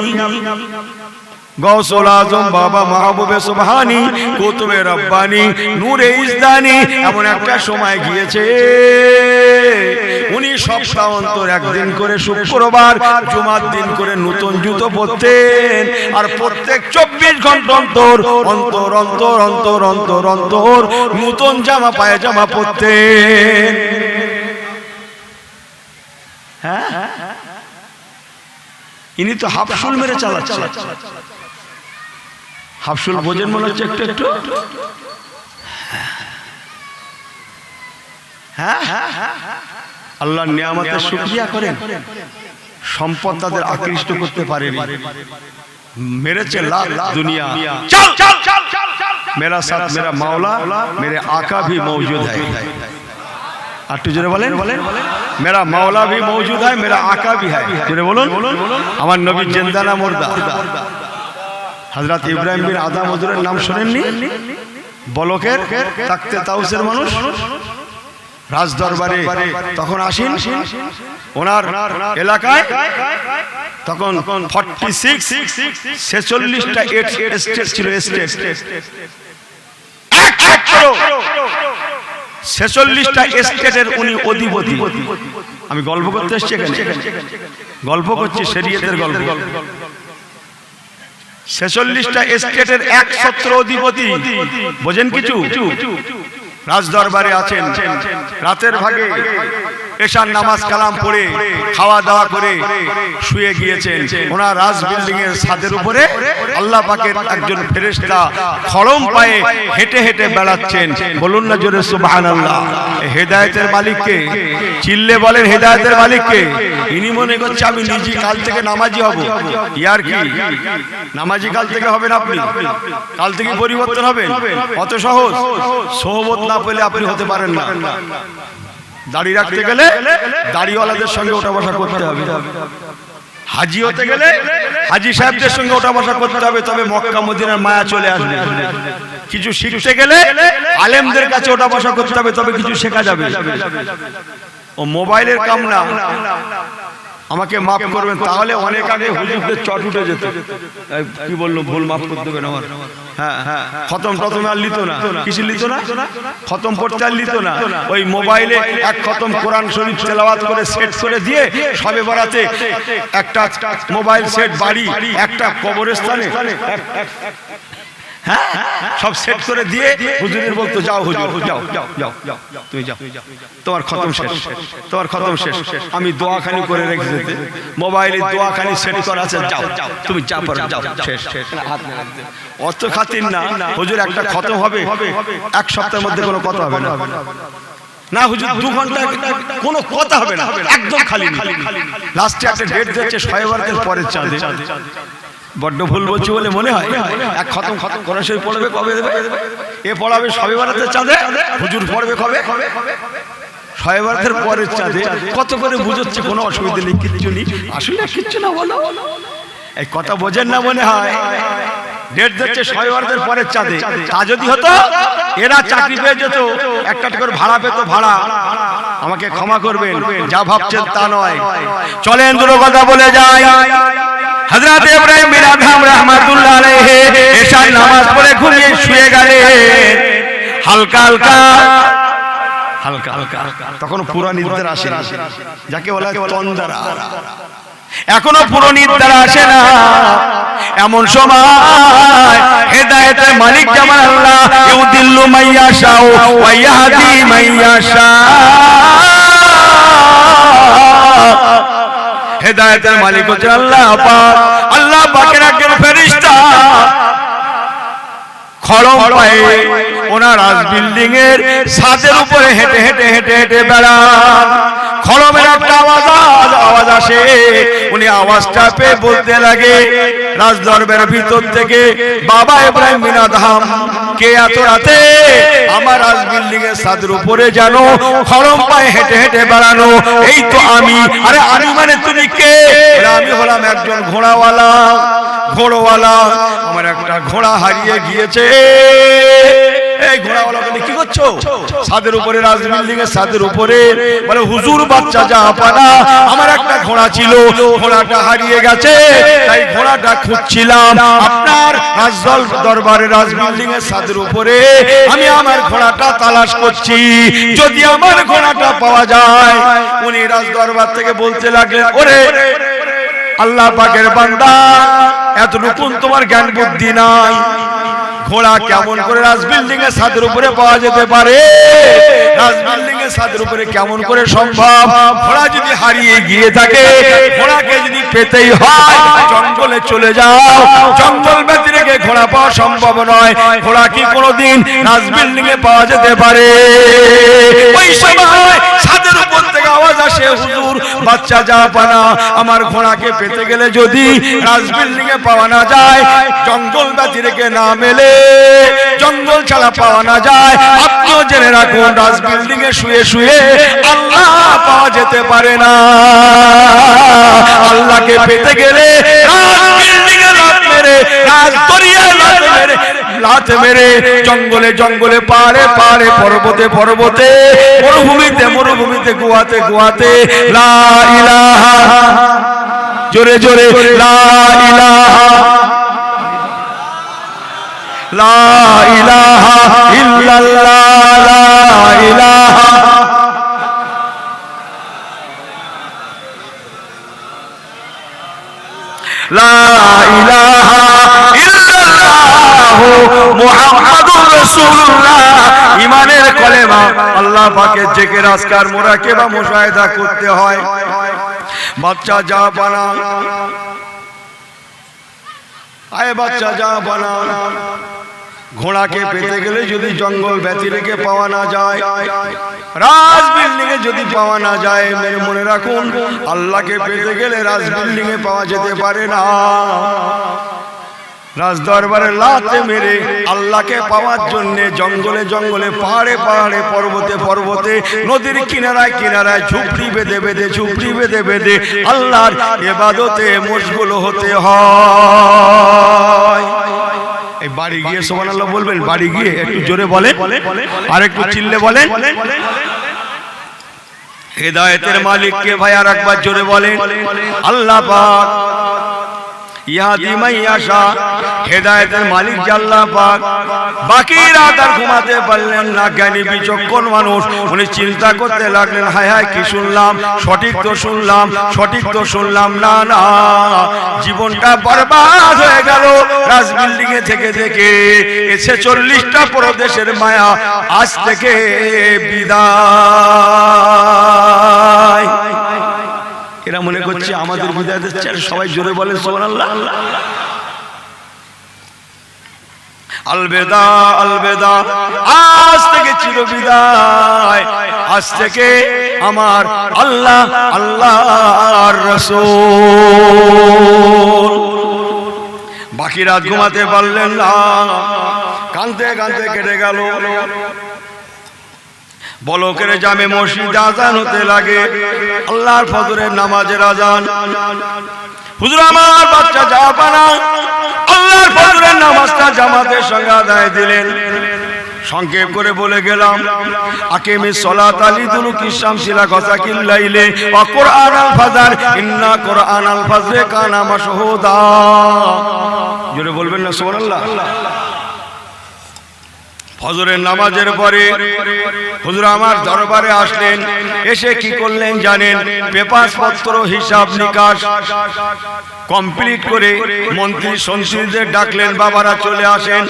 গৌসুল আজম বাবা মাহবুবে সুবহানি কুতুবে রব্বানি নূরে ইজদানি এমন একটা সময় গিয়েছে উনি সপ্তাহ অন্তর একদিন করে শুক্রবার জুমার দিন করে নতুন জুতো পরতেন আর প্রত্যেক 24 ঘন্টা অন্তর অন্তর অন্তর অন্তর অন্তর অন্তর নতুন জামা পায়জামা পরতেন। হ্যাঁ, ইনি তো হাফসুল মেরে চালাচ্ছেন। হাফসুল বোঝেন মনে হচ্ছে একটু একটু। হ্যাঁ, আল্লাহর নিয়ামতের শুকরিয়া করেন। সম্পদ তাদের আকৃষ্ট করতে পারেনি, মেরেছে লাখ দুনিয়া। চল চল চল চল मेरा साथ मेरा मौला मेरे आका भी मौजूद है। आटू जोरे बोलें, मेरा मौला भी मौजूद है, मेरा आका भी है। जोरे बोलून, हमारे नबी जिंदा ना मुर्दा। हजरत इब्राहिम बिन आदम हुजूरेर नाम শুনেননি? বলকের তাকতে তাউসের মানুষ রাজ দরবারে তখন আসেন ওনার এলাকায়, তখন 46টা এস্টেট ছিল। এস্টেট 46টা এস্টেটের উনি অধিপতি। আমি গল্প করতে এসেছি এখানে, গল্প করছি শরীয়তের গল্প। 46টা এস্টেটের 1 ছত্র অধিপতি। বোঝেন কিছু? রাজ দরবারে আছেন, রাতের ভাগে এশার নামাজ কালাম পড়ে খাওয়া দাওয়া করে শুয়ে গিয়েছেন। ওনার রাজ বিল্ডিং এর ছাদের উপরে আল্লাহ পাকের একজন ফেরেশতা খড়ম পায়ে হেঁটে হেঁটে বেড়াচ্ছেন। বলুন না জোরে সুবহানাল্লাহ। হেদায়েতের মালিক কে? চিল্লে বলেন হেদায়েতের মালিক কে? ইনি মনে করছে আমি নিজে কাল থেকে নামাজি হব। ইয়ার কি নামাজি কাল থেকে হবেন আপনি? কাল থেকে পরিবর্তন হবেন? কত সহজ। সোহবত না পেলে আপনি হতে পারেন না। দাড়ি রাখতে গেলে দাড়িওয়ালাদের সঙ্গে ওঠা বসা করতে হবে। হাজি হতে গেলে হাজি সাহেবদের সঙ্গে ওঠা বসা করতে হবে, তবে মক্কা মদিনার মায়া চলে আসবে। কিছু শিখতে গেলে আলেমদের কাছে ওঠা বসা করতে হবে, তবে কিছু শেখা যাবে। ও মোবাইলের কাম না। আমাকে মাফ করবেন, তাহলে অনেক আগে হুজুরদের চট উঠে যেত। কি বললো ভুল, মাফ করে দেবেন আমার। হ্যাঁ, খতম প্রথমে আর লিত না। কিছু লিত না, খতম পড়তে আর লিত না। ওই মোবাইলে এক খতম কোরআন শরীফ তেলাওয়াত করে সেট করে দিয়ে সবে বরাতে একটা মোবাইল সেট বাড়ি, একটা কবরস্থানে হ্যাঁ সব সেট করে দিয়ে হুজুরের বলতো যাও হুজুর যাও যাও যাও যাও তুমি যাও, তোমার খতম শেষ, তোমার খতম শেষ। আমি দোয়াখানি করে রেখে দিতে, মোবাইলে দোয়াখানি সেট করা আছে, যাও তুমি যা পারো যাও শেষ। অত খাতির না হুজুর, একটা খতম হবে 1 সপ্তাহের মধ্যে কোনো কথা হবে না। না হুজুর 2 ঘন্টা কোনো কথা হবে না, একদম খালি। লাস্টে একটা ডেট দিচ্ছে শয়েবারের পরের চাঁদে। বড্ড ভুল বলছি বলে মনে হয়। এক খতম কোরআন শরীফ পড়বে কবে দেবে? এ পড়াবে শবে বরাতের চাঁদে, হুজুর পড়বে কবে? শবে বরাতের পরের চাঁদে। কত করে বুঝাচ্ছে, কোনো অসুবিধা নেই, কিচ্ছু নেই। আসলে কিচ্ছু না বলো, এই কথা বোঝেন না মনে হয়। ডেট দিচ্ছে শবে বরাতের পরের চাঁদে। তা যদি হতো এরা চাকরি পেয়ে যেত, একটা করে ভাড়া পেত। ভাড়া আমাকে ক্ষমা করবেন, যা ভাবছেন তা নয়। চলেন দুটো কথা বলে যাই। হযরত ইব্রাহিম বিন আদম রাহমাতুল্লাহ আলাইহি এশার নামাজ পড়ে ঘুমিয়ে শুয়ে গেলেন। হালকা হালকা হালকা হালকা তখন পুরো নিদ্রা আসে না, যাকে বলা হয় তন্দ্রা। এখনো পুরো নিদ্রা আসে না। এমন সময় হেদায়েতের মালিক যেমন আল্লাহ, ইউদিল্লু মাইয়াশা ওয়া ইয়াহদি মাইয়াশা। হেদায়েতের মালিক হচ্ছে আল্লাহ পাক। আল্লাহ পাকের একজন ফেরেশতা খড়ম পায়ে ওনার রাজ বিল্ডিং এর ছাদের উপরে হেঁটে হেঁটে হেঁটে হেঁটে বেড়ান। খড়মের একটা আওয়াজ আসে। উনি আওয়াজটা পেয়ে বলতে লাগে রাজ দরবারের ভিতর থেকে, বাবা ইব্রাহিম বিন আদহাম, কে এত রাতে আমার রাজ বিল্ডিং এর ছাদের উপরে যেন খড়ম পায়ে হেঁটে হেঁটে বেড়ানো? এই তো আমি। আরে আমি মানে তুমি কে? আমি হলাম একজন ঘোড়াওয়ালা। আমার একটা ঘোড়া হারিয়ে গিয়েছে। এই ঘোড়াওয়ালা বলে, কি করছো ছাদের উপরে, রাজ বিল্ডিং এর ছাদের উপরে? বলে, হুজুর বাচ্চা জাহাপানা, আমার একটা ঘোড়া ছিল, ঘোড়াটা হারিয়ে গেছে, তাই ঘোড়াটা খুঁজছিলাম। আপনার রাজদল দরবারে রাজ বিল্ডিং এর ছাদের উপরে আমি আমার ঘোড়াটা তালাশ করছি, যদি আমার ঘোড়াটা পাওয়া যায়। উনি রাজ দরবার থেকে বলতে লাগলেন, ওরে আল্লাহ পাকের বান্দা, এতটুকু তোমার জ্ঞান বুদ্ধি নাই? ঘোড়া কেমন করে রাজ বিল্ডিং এর ছাদের উপরে পাওয়া যেতে পারে? রাজ বিল্ডিং এর ছাদের উপরে কেমন করে সম্ভব? ঘোড়া যদি হারিয়ে গিয়ে থাকে, ঘোড়াকে যদি পেতেই হয় জঙ্গলে চলে যাও, জঙ্গল ব্যতি রেখে ঘোড়া পাওয়া সম্ভব নয়। ঘোড়া কি কোনোদিন রাজ বিল্ডিং এ পাওয়া যেতে পারে? ওই সময় ছাদের উপর থেকে আওয়াজ আসে, হুজুর বাচ্চা জাহাপানা, আমার ঘোড়াকে পেতে গেলে যদি রাজ বিল্ডিং এ পাওয়া না যায়, জঙ্গল ব্যতি রেখে না মেলে, জঙ্গল ছাড়া পাওয়া না যায়, আপনিও জেনে রাখুন রাজ বিল্ডিং এ শুয়ে শুয়ে আল্লাহ পাওয়া যেতে পারে না। আল্লাহকে পেতে গেলে রাজ বিল্ডিং এ লাত মেরে, রাজ দরিয়ায় লাত মেরে, জঙ্গলে জঙ্গলে, পাহাড়ে পাহাড়ে, পর্বতে পর্বতে, মরুভূমিতে মরুভূমিতে, গুহাতে গুহাতে, লা ইলাহা, জোরে জোরে, লা ইলাহা, লা ইলাহা ইল্লাল্লাহ, লা ইলাহা, লা ইলাহা ইল্লাল্লাহ মুহাম্মাদুর রাসূলুল্লাহ। ঈমানের কলেমা, আল্লাহ পাকের জিকির, আজকার, মুরাকাবা, মুশাহিদা করতে হয়। বাচ্চা জাহাপানা, আয় বাচ্চা জাহাপানা, ঘোড়াকে পেতে গেলে যদি জঙ্গল ব্যতি রেখে পাওয়া না যায়, রাজ বিল্ডিং এ যদি পাওয়া না যায়, মনে রাখুন আল্লাহকে পেতে গেলে রাজ বিল্ডিং এ পাওয়া যেতে পারে না। রাজ দরবারে লাতে মেরে আল্লাহকে পাওয়ার জন্য জঙ্গলে জঙ্গলে, পাহাড়ে পাহাড়ে, পর্বতে পর্বতে, নদীর কিনারায় কিনারায় ঝুপড়ি বেঁধে বেঁধে, ঝুপড়ি বেঁধে বেঁধে আল্লাহর ইবাদতে মশগুল হতে হয়। এই বাড়ি গিয়ে সুবহানাল্লাহ বলবেন, বাড়ি গিয়ে একটু জোরে বলেন, আর একটু চিল্লে বলেন। হেদায়েতের মালিক কে ভাই? আর একবার জোরে বলেন, আল্লাহ পাক। ইয়াদি মাইয়াশা, হেদায়েতের মালিক আল্লাহ পাক। বাকি রাত আর ঘুমাতে পারলেন না, জ্ঞানী বিচক্ষণ মানুষ। উনি চিন্তা করতে লাগলেন, হায় হায় কি শুনলাম, সঠিক তো শুনলাম, সঠিক তো শুনলাম না, না জীবনটা বরবাদ হয়ে গেল রাজ বিল্ডিং এ থেকে থেকে। এসে 40টা প্রদেশের মায়া, আজ থেকে বিদায়। এরা মনে করছে আমাদের বিদায় দিচ্ছে, সবাই জোরে বলেন সুবহানাল্লাহ। আলবেদা আলবেদা, আজ থেকে চির বিদায়, আজ থেকে আমার আল্লাহ আল্লাহর রাসূল। বাকি রাত ঘুমাতে পারলেন না, কাঁদতে কাঁদতে কেটে গেল। বলকের জামে মসজিদে আযান হতে লাগে, আল্লাহর ফজরের নামাজের আযান। হুজুর আমার বাচ্চা জাহাপানা আল্লাহর ফজরের নামাজটা জামাতের সঙ্গে আদায় দিলেন। সংক্ষেপ করে বলে গেলাম, আকিমিস সালাতা লিদুলুকি শামসি লা গাসাকিল লাইলি ওয়া কুরআনাল ফাজর ইন্না কুরআনাল ফাজরি কানা মাশহুদা। জোরে বলবেন না সুবহানাল্লাহ। ফজরের নামাজের পরে হুজুর আমার দরবারে আসলেন। এসে কি করলেন জানেন? পেপার পত্র হিসাব নিকাশ কমপ্লিট করে মন্ত্রী সন্ত্রীদের ডাকলেন, বাবারা চলে আসেন।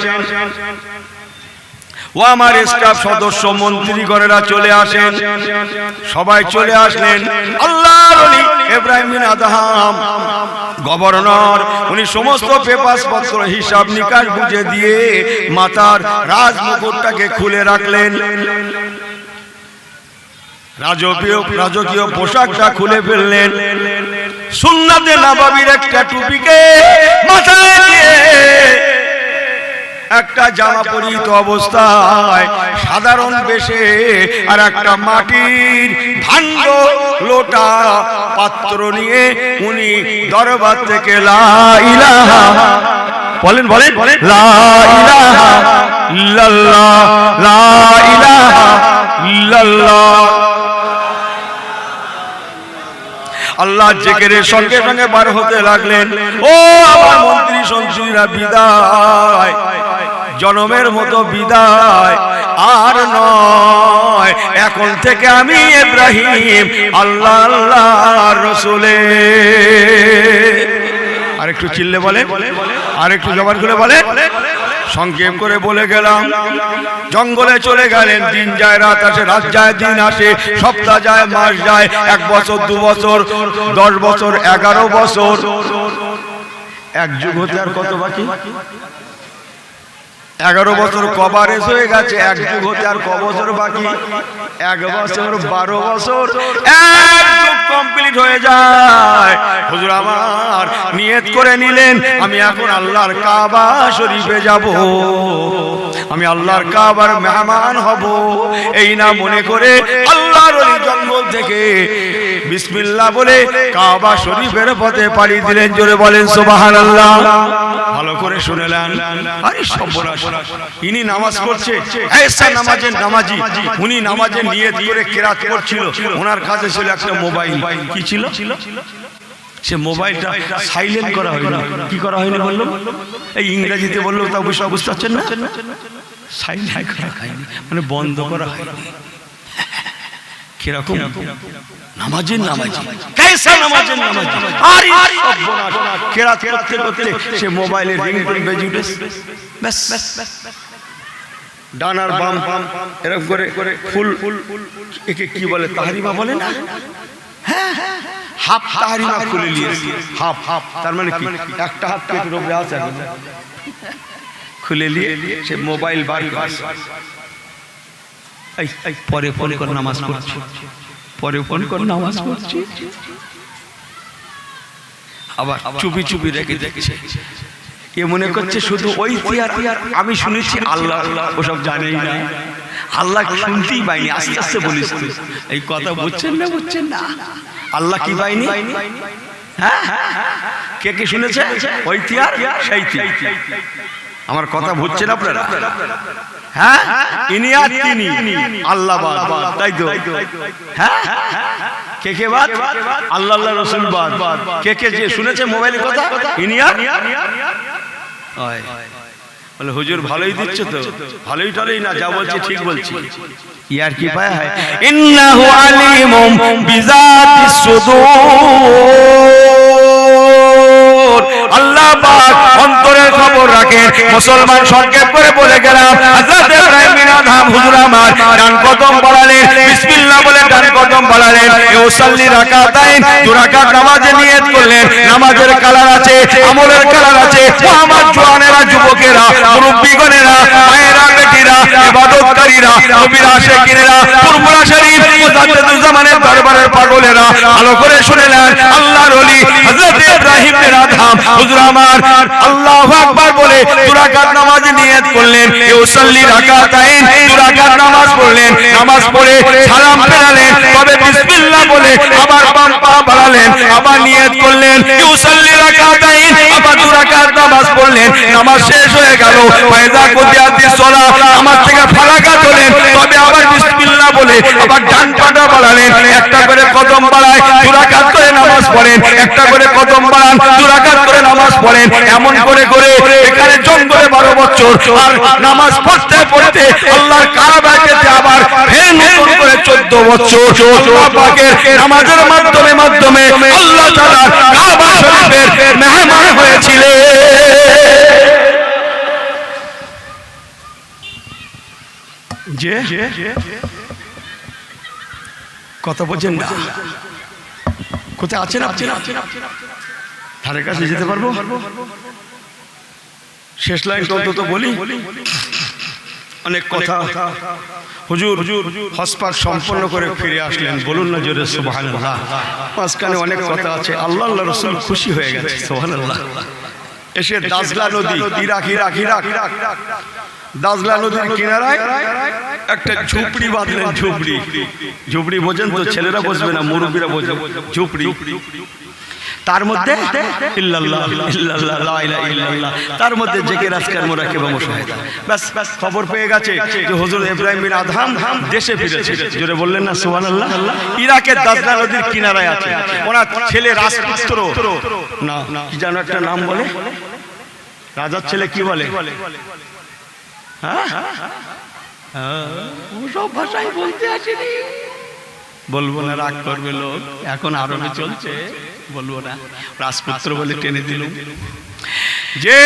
ও আমার স্টাফ সদস্য মন্ত্রীগণেরা চলে আসেন। সবাই চলে আসলেন। আল্লাহর ওলি ইব্রাহিম বিন আদহাম গভর্নর, উনি সমস্ত পেপার পত্র হিসাব নিকাশ বুঝে দিয়ে মাথার রাজমুকুটটাকে খুলে রাখলেন, রাজকীয় পোশাকটা খুলে ফেললেন, সুন্নাতে নববীর একটা টুপিকে মাথায় দিয়ে একটা জামা পরিহিত অবস্থায় সাধারণ বেশে আর একটা মাটির ভাঙ্গ লোটা পাত্র নিয়ে উনি দরবার থেকে লা ইলাহা বলেন লা ইলাহা ইল্লাল্লাহ লা ইলাহা ইল্লাল্লাহ আল্লাহ জিকিরের সঙ্গে সঙ্গে বার হতে লাগলেন। ও আমার মন্ত্রী সঞ্চয়ীরা, বিদায়, জনমের মতো বিদায় আর নয়, এখন থেকে আমি ইব্রাহিম আল্লাহ আল্লাহর রাসূলে। আরেকটু চিল্লে বলে, আরেকটু জবান খুলে বলে। সংক্ষেপ করে বলে গেলাম, জঙ্গলে চলে গেলেন, দিন যায় রাত আসে, রাত যায় দিন আসে, সপ্তাহ যায় মাস যায়, 1 বছর 2 বছর 10 বছর 11 বছর, এক যুগ হতে আর কত বাকি? 11 বছর কভারেজ হয়ে গেছে, এক যুগ হতে আর ক বছর বাকি? 1 বছর 12 বছর, এক যুগ কমপ্লিট হয়ে যায়। হুজুর আমার নিয়ত করে নিলেন, আমি এখন আল্লাহর কাবা শরীফে যাব, আমি আল্লাহর কাবার মেহমান হব। এই না মনে করে আল্লাহর ওই জঙ্গল থেকে বিসমিল্লাহ বলে কাবা শরীফের পথে পাড়ি দিলেন। জোরে বলেন সুবহানাল্লাহ। ভালো করে শুনেলেন। আরে সর্বনাশ, ইনি নামাজ পড়ছে, এসা নামাজের নামাজি, উনি নামাজের নিয়ত করে কিরাত করছিল, ওনার কাছে ছিল একটা মোবাইল। কি ছিল? সে মোবাইলটা সাইলেন্ট করা হয়নি। কি করা হয়নি বললাম? এই ইংরেজিতে বললো, তা বুঝতে পারছেন না? সাইলেন্ট করা হয়নি মানে বন্ধ করা হয়নি। কিরকম? নামাজের নামাজি, কেসা নামাজের নামাজি। আরে সর্বনাশ, কিরাত করতে করতে সে মোবাইলের রিংটোন বেজে উঠেছে। ব্যাস, ডানার বাম এরকম করে ফুল, একে কি বলে? তাহরিমা বলে না? হ্যাঁ, হাফ তাহরিমা খুলে নিয়েছে। হাফ, তার মানে কি? একটা হাত পেটের উপরে আছে, খুলে নিয়ে সে মোবাইল বার করে পরে ফোন করে নামাজ পড়ছি, পরে ফোন করে নামাজ পড়ছি, আবার চুপি চুপি রেখে দেখছে। এ মনে করছে শুধু ওই তিয়ার, আমি শুনেছি আল্লাহ ওসব জানেই না, আল্লাহ শুনতেই পাইনি। আস্তে আস্তে বলিস, এই কথা বুঝছেন না? আল্লাহ কি পাইনি? হ্যাঁ, কে শুনেছে? ওই তিয়ার, সেই তিয়ার। আমার কথা বুঝছেন আপনারা? হ্যাঁ, ইনি আর তিনি, আল্লাহ বাদ, তাই তো? হ্যাঁ, কে বাদ? আল্লাহ আল্লাহ রাসূল বাদ। কে যে শুনেছে মোবাইলের কথা? ইনি আর বলে হুজুর ভালোই দিচ্ছ তো, ভালোই টালোই না, যা বলছি ঠিক বলছি। ইয়ার কি পায় হয়? ইন্নাহু আলিমুম বিযাতিস সুদূর। আল্লাহ পাক অন্তরের খবর রাখেন। মুসলমান সংক্ষেপ করে বলে গেলাম, হযরত ইব্রাহিম বিন আদহাম হুজুর আমার ডান কদম বাড়ালেন, বিসমিল্লাহ বলে ডান কদম বাড়ালেন। ইউসাল্লি রাকাতাইন, 2 রাকাত নামাজে নিয়ত করলেন। নামাজের কালার আছে, আমলের কালার আছে। ও আমার জওয়ানেরা, যুবকেরা, মুরব্বিগণেরা, মায়েরা, বেটিরা, ইবাদতকারীরা, নবীর আশিকিনেরা, ফুরফুরা শরীফ, মুজাদ্দিদুল জামানের দরবারের পাগলেরা, ভালো করে শুনেলেন। আল্লাহর ওলি হযরত ইব্রাহিম বিন আদহাম হুজুর আমার আল্লাহু আকবার বলে 2 রাকাত নামাজে নিয়ত করলেন। ইউসাল্লি রাকাতাইন, 2 রাকাত নামাজ পড়লেন। নামাজ পড়ে সালাম ফেরালেন, তবে বিসমিল্লাহ বলে আবার বাম পা বাড়ালেন, আবার নিয়ত করলেন। ইউসাল্লি রাকাতাইন, আবার 2 রাকাত নামাজ পড়লেন। নামাজ শেষ হয়ে গেল। ফায়দা কুদিয়াতিস সালাহ, নামাজ থেকে ফারাগাত হলেন, তবে আবার বিসমিল্লাহ বলে আবার ডান পাটা বাড়ালেন। একটা করে কদম বাড়ায়, 2 রাকাত করে নামাজ পড়েন। একটা করে কদম বাড়ান, 2 রাকাত করে নামাজ পড়েন। এমন করে এখানে জঙ্গলে 12 বছর আর নামাজ পড়তে পড়তে আল্লাহর কাবাকে আবার ফের নতুন করে 14 বছর আল্লাহ পাকের নামাজের মাধ্যমে আল্লাহ তাআলা কাবা শরীফের মেহমান হয়েছিলেন। কথা বলছেন না? কোথায় আছেন আপনি? ধারে কাছে যেতে পারবো? শেষ লাইন অন্তত বলি। অনেক কথা হুজুর হজপাক সম্পন্ন করে ফিরে আসলেন, বলুন না জোরে সুবহানাল্লাহ। মাঝখানে অনেক কথা আছে, আল্লাহ রাসূল খুশি হয়ে গেছে সুবহানাল্লাহ। এসে দাজলা নদী, ইরাক দাজলা নদীর কিনারায় একটা ঝুপড়ি বাঁধলেন। ঝুপড়ি বোঝেন তো? ছেলেরা বসবে না, মুরব্বীরা বোঝেন। ঝুপড়ি, তার মধ্যে ইল্লাল্লাহ ইল্লাল্লাহ লা ইলাহা ইল্লাল্লাহ, তার মধ্যে জিকির আজকার মুরাকাবা মুশাহাদা। বাস খবর পেয়ে গেছে যে হুজুর ইব্রাহিম বিন আদহাম দেশে ফিরেছে। জোরে বললেন না সুবহানাল্লাহ। ইরাকের দাজলা নদীর কিনারায় আছে। ওনার ছেলে রাজপুত্র, না কি যেন একটা নাম বলে, রাজার ছেলে কি বলে? হ্যাঁ সব ভাষাই বলতে আসেনি, বলবো না, রাগ করবে লোক। এখন আরবে চলছে, বলবো না। রাজপুত্র বলে টেনে দিল। যে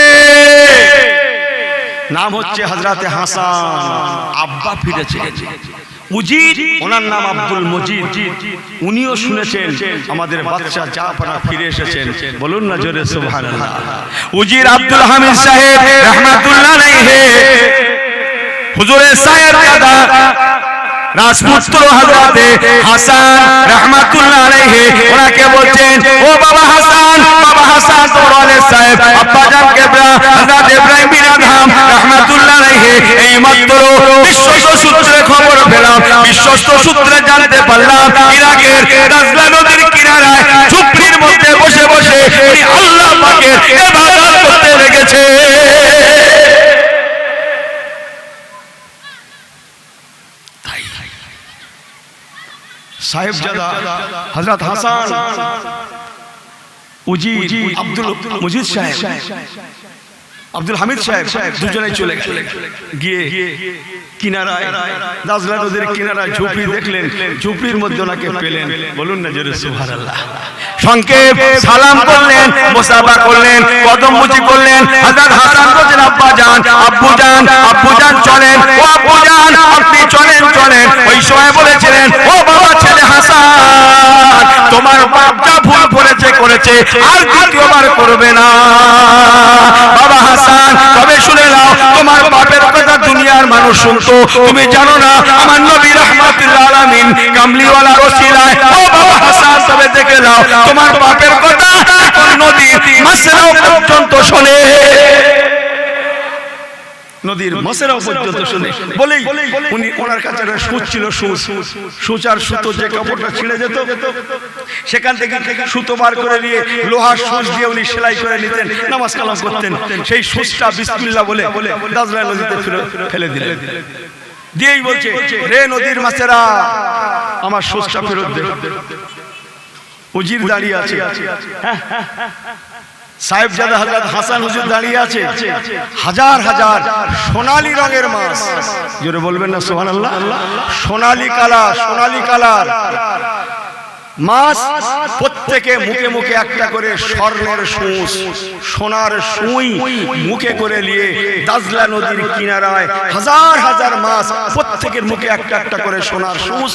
নাম হচ্ছে হযরতে হাসান, আব্বা ফিরেছে। উজির, ওনার নাম আব্দুল মজিদ। উনিও শুনেছেন আমাদের বাদশা জাফর ফিরে এসেছেন, বলুন না জোরে সুবহানাল্লাহ। উজির আব্দুল হামিদ সাহেব রাহমাতুল্লাহ আলাইহি, হুজুরের সাহেব দাদা রাজপুত্র হযরতে হাসান রাহমাতুল্লাহ আলাইহি, ওনাকে বলছেন, ও বাবা হাসান, বাবা হাসান তোরালের সাহেব আব্বা জান কেবলা হযরত ইব্রাহিম বিন আদহাম রাহমাতুল্লাহ আলাইহি এই মাত্র বিশ্বস্ত সূত্রে খবর পেলাম, বিশ্বস্ত সূত্রে জানতে পারলাম ইরাকের দাজলা নদীর কিনারায় ঝুপড়ির মধ্যে বসে বসে উনি আল্লাহ পাকের ইবাদত করতে লেগেছে। সাহেবজাদা হযরত হাসান, উজির আব্দুল মজিদ সাহেব, আব্দুল হামিদ সাহেব দুজনেই চলে গেলেন। গিয়ে কিনারায় দাজলা নদীর কিনারায় ঝুপড়ি দেখলেন, ঝুপড়ির মধ্যে ওনাকে পেলেন, বলুন না জোরে সুবহানাল্লাহ। সংক্ষেপ সালাম করলেন, মুসাফা করলেন, কদম মুচি করলেন। হযরত হাসান বলেন, আব্বা জান, আব্বু জান, আব্বু জান চলেন, ও আব্বু জান আপনি চলেন চলেন। ওই সময় বলেছিলেন, ও বাবা ছেলে হাসান, তোমার বাপটা ভুল করেছে আর দ্বিতীয়বার করবে না। বাবা হাসান, তবে শুনে নাও, তোমার বাপের কথা দুনিয়ার মানুষ শুনতো, তুমি জানো না আমার নবী রাহমাতুল্লাহ আলামিন কামলিওয়ালা ওসিলায়। ও বাবা হাসান, তবে দেখে নাও, তোমার বাপের কথা এখন নদীর মাসরাও পর্যন্ত শোনে, নদীর মাসরাও পর্যন্ত শুনে। বলেই উনি ওনার কাছে সুচ ছিল, সুচ আর সুতো, যে কাপড়টা ছিঁড়ে যেত সেখান থেকে সুতো বার করে নিয়ে লোহার সুচ দিয়ে উনি সেলাই করে নিতেন, নামাজ কালাম করতেন। সেই সুচটা বিসমিল্লাহ বলে দাজলা নদীতে ফেলে দিলেন। দিয়েই বলছে, রে নদীর মাছেরা, আমার সুচটা ফেরত দে। উজির দাঁড়িয়ে আছে, সাহেবজাদা হযরত হাসান হুজুর দাঁড়িয়ে আছে, হাজার হাজার সোনালী রঙের মাছ, জোরে বলবেন না সুবহানাল্লাহ। সোনালী কালার মাছ, প্রত্যেকে মুখে মুখে একটা করে স্বর্ণের সূঁচ, সোনার সুই মুখে করে নিয়ে দাজলা নদীর কিনারায় হাজার হাজার মাছ, প্রত্যেকের মুখে একটা একটা করে সোনার সূঁচ,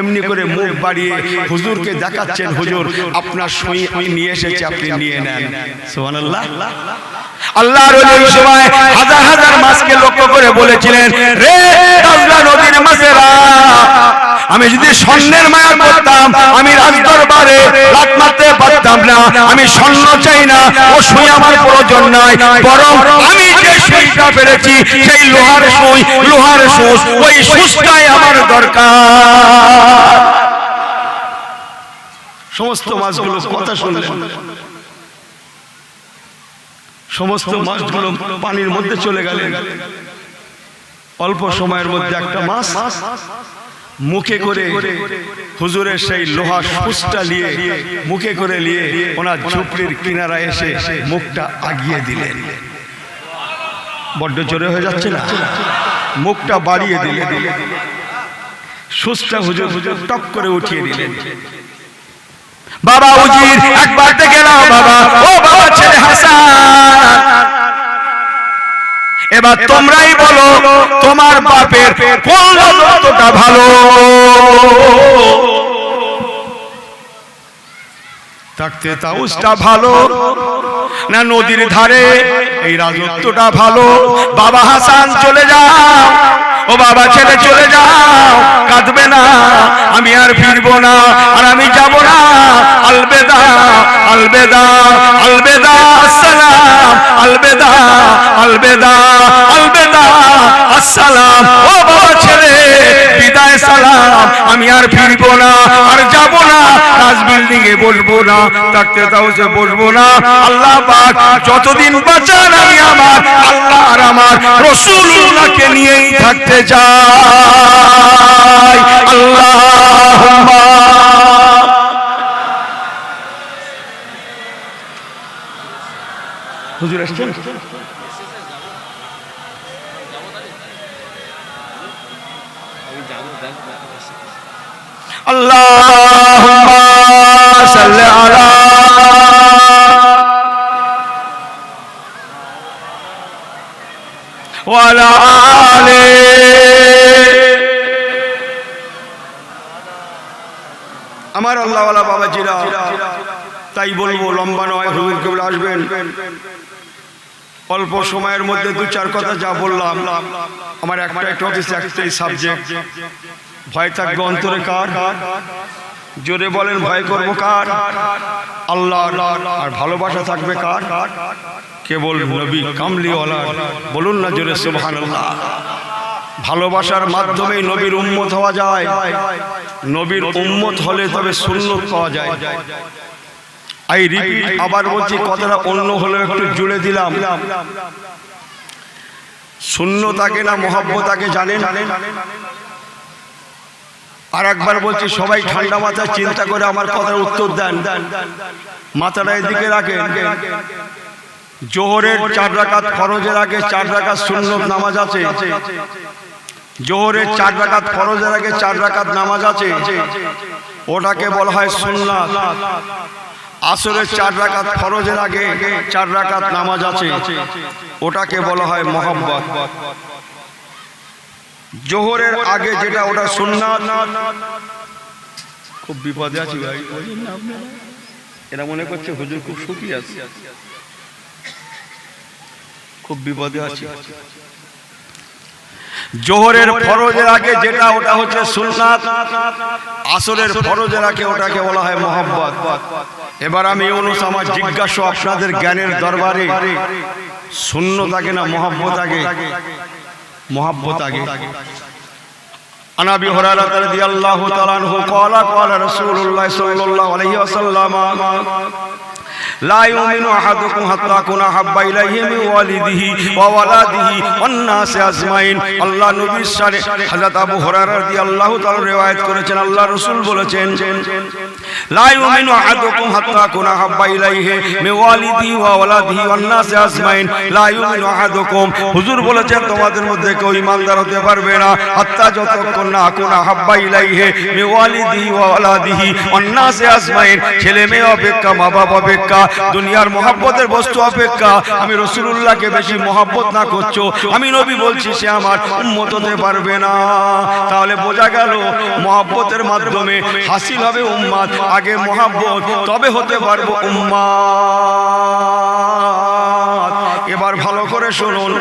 এমনি করে মুখ বাড়িয়ে হুজুরকে দেখাচ্ছেন, হুজুর আপনার সুই আমি নিয়ে এসেছি, আপনি নিয়ে নেন। সুবহানাল্লাহ। আল্লাহর ওলি ওই সময় হাজার হাজার মাছকে লক্ষ্য করে বলেছিলেন, রে দাজলা নদীর মাছেরা, আমি যদি স্বর্ণের মায়া করতাম আমি রাজদরবারে লাত মারতে পারতাম না। আমি স্বর্ণ চাই না, ও সুই আমার প্রয়োজন নাই, বরং আমি যে সুইটা পেরেছি সেই লোহার সুই, ওই সুইটাই আমার দরকার। সমস্ত মাছগুলো কথা শুনলেন, সমস্ত মাছগুলো পানির মধ্যে চলে গেলেন। অল্প সময়ের মধ্যে একটা মাছ মুখে করে হুজুরের সেই লোহার সুচটা নিয়ে মুখে করে নিয়ে ওনার ঝুপড়ির কিনারায় এসে মুখটা আগিয়ে দিলেন। বড্ড জোরে হয়ে যাচ্ছে না? মুখটা বাড়িয়ে দিলেন, সুচটা হুজুর টপ করে উঠিয়ে দিলেন। বাবা উজির, একবার দেখে নাও বাবা, ও বাবা ছেলে হাসান, এবার তোমরাই বলো তোমার বাপের কোন কতটা ভালো। থাকতে তাউসটা ভালো না নদীর ধারে এই রাজত্বটা ভালো? বাবা হাসান চলে যাও, ও বাবা ছেড়ে চলে যাও, কাঁদবে না, আমি আর ফিরবো না, আর আমি যাব না, আলবেদা আলবেদা আলবেদা আসসালাম, আলবেদা আলবেদা আলবেদা আসসালাম। ও বাবা ছেড়ে বিদায় সালাম, আমি আর ফিরবো না, আর যাব না, রাজ বিল্ডিং এ বসবো না, থাকতে তাউসে বসবো না। আল্লাহ পাক যতদিন বাঁচান আমি আমার আল্লাহ আর আমার রাসূলুল্লাহকে নিয়েই থাকতে চাই। আল্লাহুম্মা হুজুর আসছেন? আল্লাহুম্মা সাল্লি আলা ওয়া আলা আলি। আমার আল্লাহওয়ালা বাবাজিরা, তাই বলবো, লম্বা নয়, হুজুর কেবল আসবেন, অল্প সময়ের মধ্যে দু চার কথা যা বললাম, আমার একটা টপিক, একটাই সাবজেক্ট। ভয় থাকবে অন্তরে কার? জোরে বলেন, ভয় করবো কার? আল্লাহ। আর ভালোবাসা থাকবে কার? কেবল নবী কামলিওয়ালা। বলুন না জোরে সুবহানাল্লাহ। ভালোবাসার মাধ্যমে নবীর উম্মত হওয়া যায়। নবীর উম্মত হলে তবে সুন্নত পাওয়া যায়। আই রিপিট, আবার বলছি, কথাটা অন্য হলে একটু জুড়ে দিলাম। সুন্নত আগে না মহব্বত আগে জানেন? আর একবার বলছি, সবাই ঠান্ডা মাথায় চিন্তা করে আমার কথার উত্তর দেন। মাথাটা এদিকে রাখেন। জোহরের 4 রাকাত ফরজের আগে 4 রাকাত সুন্নত নামাজ আছে। জোহরের 4 রাকাত ফরজের আগে 4 রাকাত নামাজ আছে, ওটাকে বলা হয় সুন্নাত। আসরের 4 রাকাত ফরজের আগে 4 রাকাত নামাজ আছে, ওটাকে বলা হয় মহব্বত। জোহরের আগে যেটা, ওটা সুন্নাত। খুব বিপদে আছি ভাই, এরা মনে করছে হুজুর খুব সুখী আছে। খুব বিপদে আছি। জোহরের ফরজের আগে যেটা, ওটা হচ্ছে সুন্নাত। আসরের ফরজের আগে ওটাকে বলা হয় মহব্বত। এবার আমি ইউনুস আমার জিজ্ঞাসা আপনাদের জ্ঞানের দরবারে, সুন্নত আগে না মহব্বত আগে? মহব্বত আগে। عن ابي هريره رضي الله تعالى عنه قال قال رسول الله صلى الله عليه وسلم لا يؤمن احدكم حتى اكون احب اليه من والده وولده والناس اجمعين। আল্লাহ নবীর শানে হযরত আবু হুরায়রা রাদিয়াল্লাহু তাআলা riwayat করেছেন, আল্লাহ রাসূল বলেছেন, লা ইউমিনু আহাদুকুম হাত্তা আকুনা আহাব্বা ইলাইহি মিন ওয়ালিদিহি ওয়া ওয়ালাদিহি ওয়ান নাস আজমাইন। লা ইউমিনু আহাদুকুম, হুজুর বলেছেন তোমাদের মধ্যে কেউ ঈমানদার হতে পারবে না হাত্তা যতক্ষণ না আকুনা আহাব্বা ইলাইহি মিন ওয়ালিদিহি ওয়া ওয়ালাদিহি ওয়ান নাস আজমাইন। ছেলে মেয়ে অপেক্ষা, মা বাবা অপেক্ষা, দুনিয়ার মহব্বতের বস্তু অপেক্ষা আমি রাসূলুল্লাহকে বেশি মহব্বত না করছো, আমি নবী বলছি সে আমার উম্মত হতে পারবে না। তাহলে বোঝা গেল মহব্বতের মাধ্যমে হাসিল হবে উম্মত। আগে মহব্বত, তবে হতে পারবো উম্মত। এবার ভালো করে শুনুন,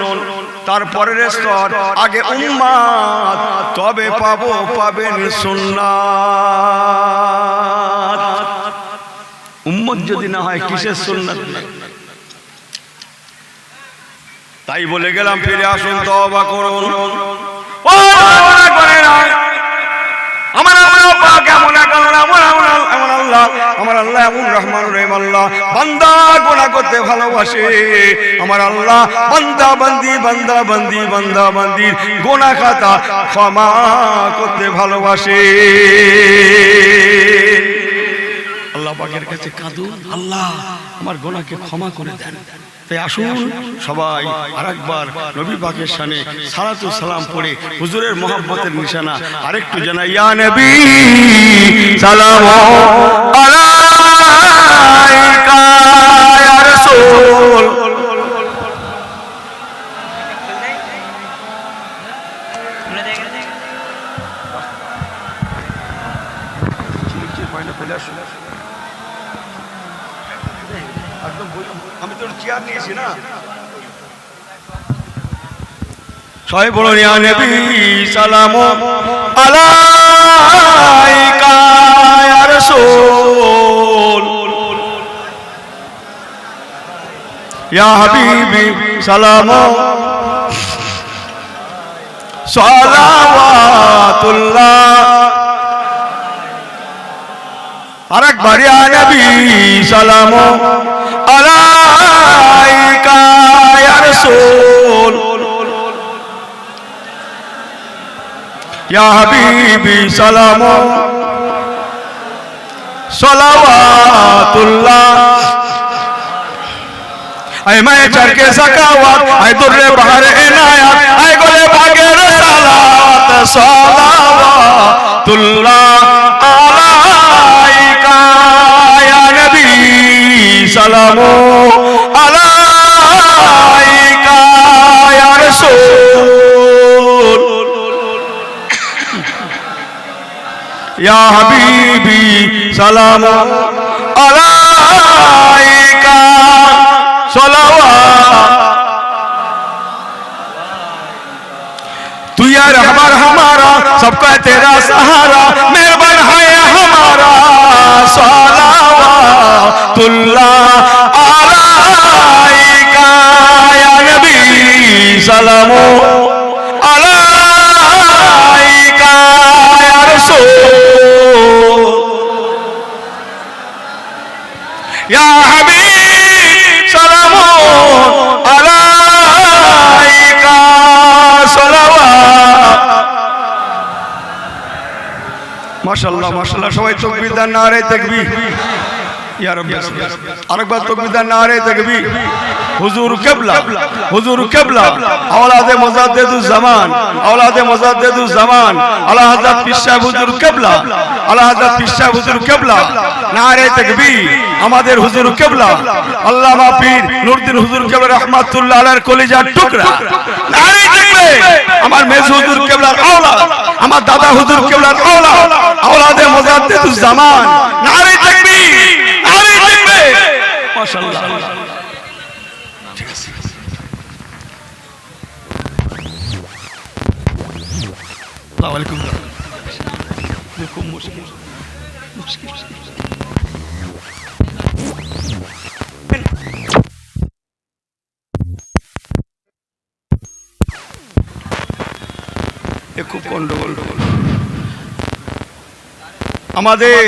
তারপরের স্তর, আগে উম্মত, তবে পাবেন সুন্নাত। উম্মত যদি না হয় কিসের সুন্নাত? তাই বলে গেলাম, ফিরে আসুন, তওবা করুন। আমার আল্লাহ এমন রহমান রহিম আল্লাহ, বান্দা গুনাহ করতে ভালোবাসে। আমার আল্লাহ বান্দা বান্দির গুনাহ খাতা ক্ষমা করতে ভালোবাসে। আল্লাহ পাকের কাছে কাঁদুন, আল্লাহ আমার গুনাহকে ক্ষমা করে দেন। তাই আসুন সবাই আরেকবার নবী পাকের শানে সালাতু সালাম পড়ে হুজুরের মহব্বতের নিশানা আরেকটু জানাই। ইয়া নবী সালাম আলাইকা ইয়া রাসূল। সবাই বলুন ইয়া নবী সালামু আলাইকা ইয়া রাসূল ইয়া হাবিবি সালামু সালাওয়াতুল্লাহ আরেকবার ইয়া নবী সালামু আলাইকা ইয়া রাসূল ইয়া হাবিবি সালামু সালাওয়াতুল্লাহ আয় মায়ে চরকে সাকাওয়াত আয় দুরে বাহার ইনায়াত আয় গোলে ভাগের সালাওয়াত সালাওয়াতুল্লাহ আলাইকা ইয়া নবী সালামু আলাইকা ইয়া রাসূল ইয়া হাবিবি সালামু আলাইকা सलावत तू यार हमारा सबका है तेरा सहारा मेहरबान है हमारा सलावतुल्लाह अलैका या नबी सलामु अलैका या रसूल या हबीब আলাইকা সালাওয়াত মাশাআল্লাহ মাশাআল্লাহ সবাই তাকবীর দেন নারে তাকবীর ইয়া রাব্বি আরেকবার তাকবীর দেন নারে তাকবীর হুজুর কিবলা আওলাদে মুজাদ্দিদুজ জামান আলা হযরত পীর সাহেব হুজুর কিবলা আলা হযরত পীর সাহেব হুজুর কিবলা নারে তাকবীর আমাদের হুজুর কিবলা আল্লামা পীর নূরউদ্দিন হুজুর কিবলা রাহমাতুল্লাহ আলাইহির কলিজার টুকরা নারে তাকবীর আমার মেজ হুজুর কিবলার আওলাদ আমার দাদা হুজুর কিবলার আওলাদ আওলাদে মুজাদ্দিদুজ জামান নারে তাকবীর মাশাআল্লাহ ঠিক আছে আসসালামু আলাইকুম খুব মুশকিল খুব গন্ডগোল আমাদের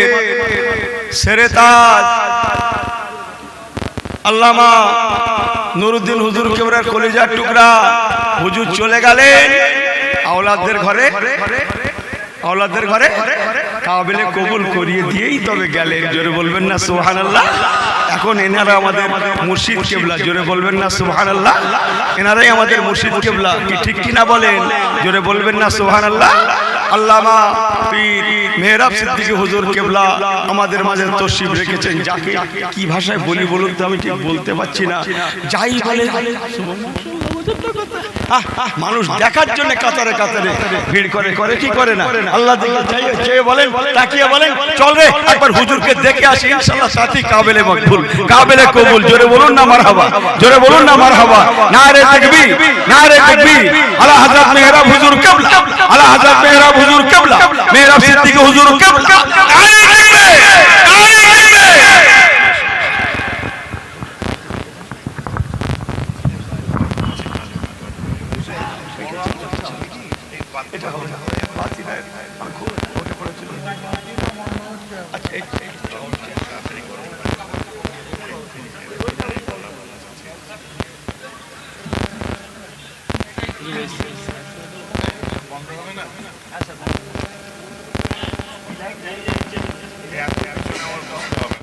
সেরেতাজ আল্লামা নূরউদ্দিন হুজুর কিবলার কলিজার টুকরা হুজুর চলে গেলেন আওলাদদের ঘরে কাবিলে কবুল করিয়ে দিয়েই তবে গেলেন জোরে বলবেন না সুবহানাল্লাহ এখন এনারা আমাদের মুর্শিদ কিবলা জোরে বলবেন না সুবহানাল্লাহ এনারাই আমাদের মুর্শিদ কিবলা কি ঠিক কিনা বলেন জোরে বলবেন না সুবহানাল্লাহ আল্লামা পীর মেহরাব সিদ্দিকী হুজুর কিবলা আমাদের মাঝে তশরিফ রেখেছেন যাকে কি ভাষায় বলি বলুন তো আমি ঠিক বলতে পারছি না যাই বলে মানুষ দেখার জন্য কাতারে কাতারে ভিড় করে কি করে না আল্লাহ দিকে চেয়ে বলেন তাকিয়ে বলেন চল রে একবার হুজুরকে দেখে আসি ইনশাআল্লাহ সাথী কাবিলে মকবুল কাবিলে কবুল জোরে বলুন না মারহাবা নারে তাকবীর আলা হযরত মেহরাব হুজুর কিবলা আলা হযরত মেহরাব হুজুর কিবলা মেহরাব সিদ্দিকী হুজুর কিবলা নারে তাকবীর এটা হবে ফাতিহা আঁখো ওঠে পড়েছিল আচ্ছা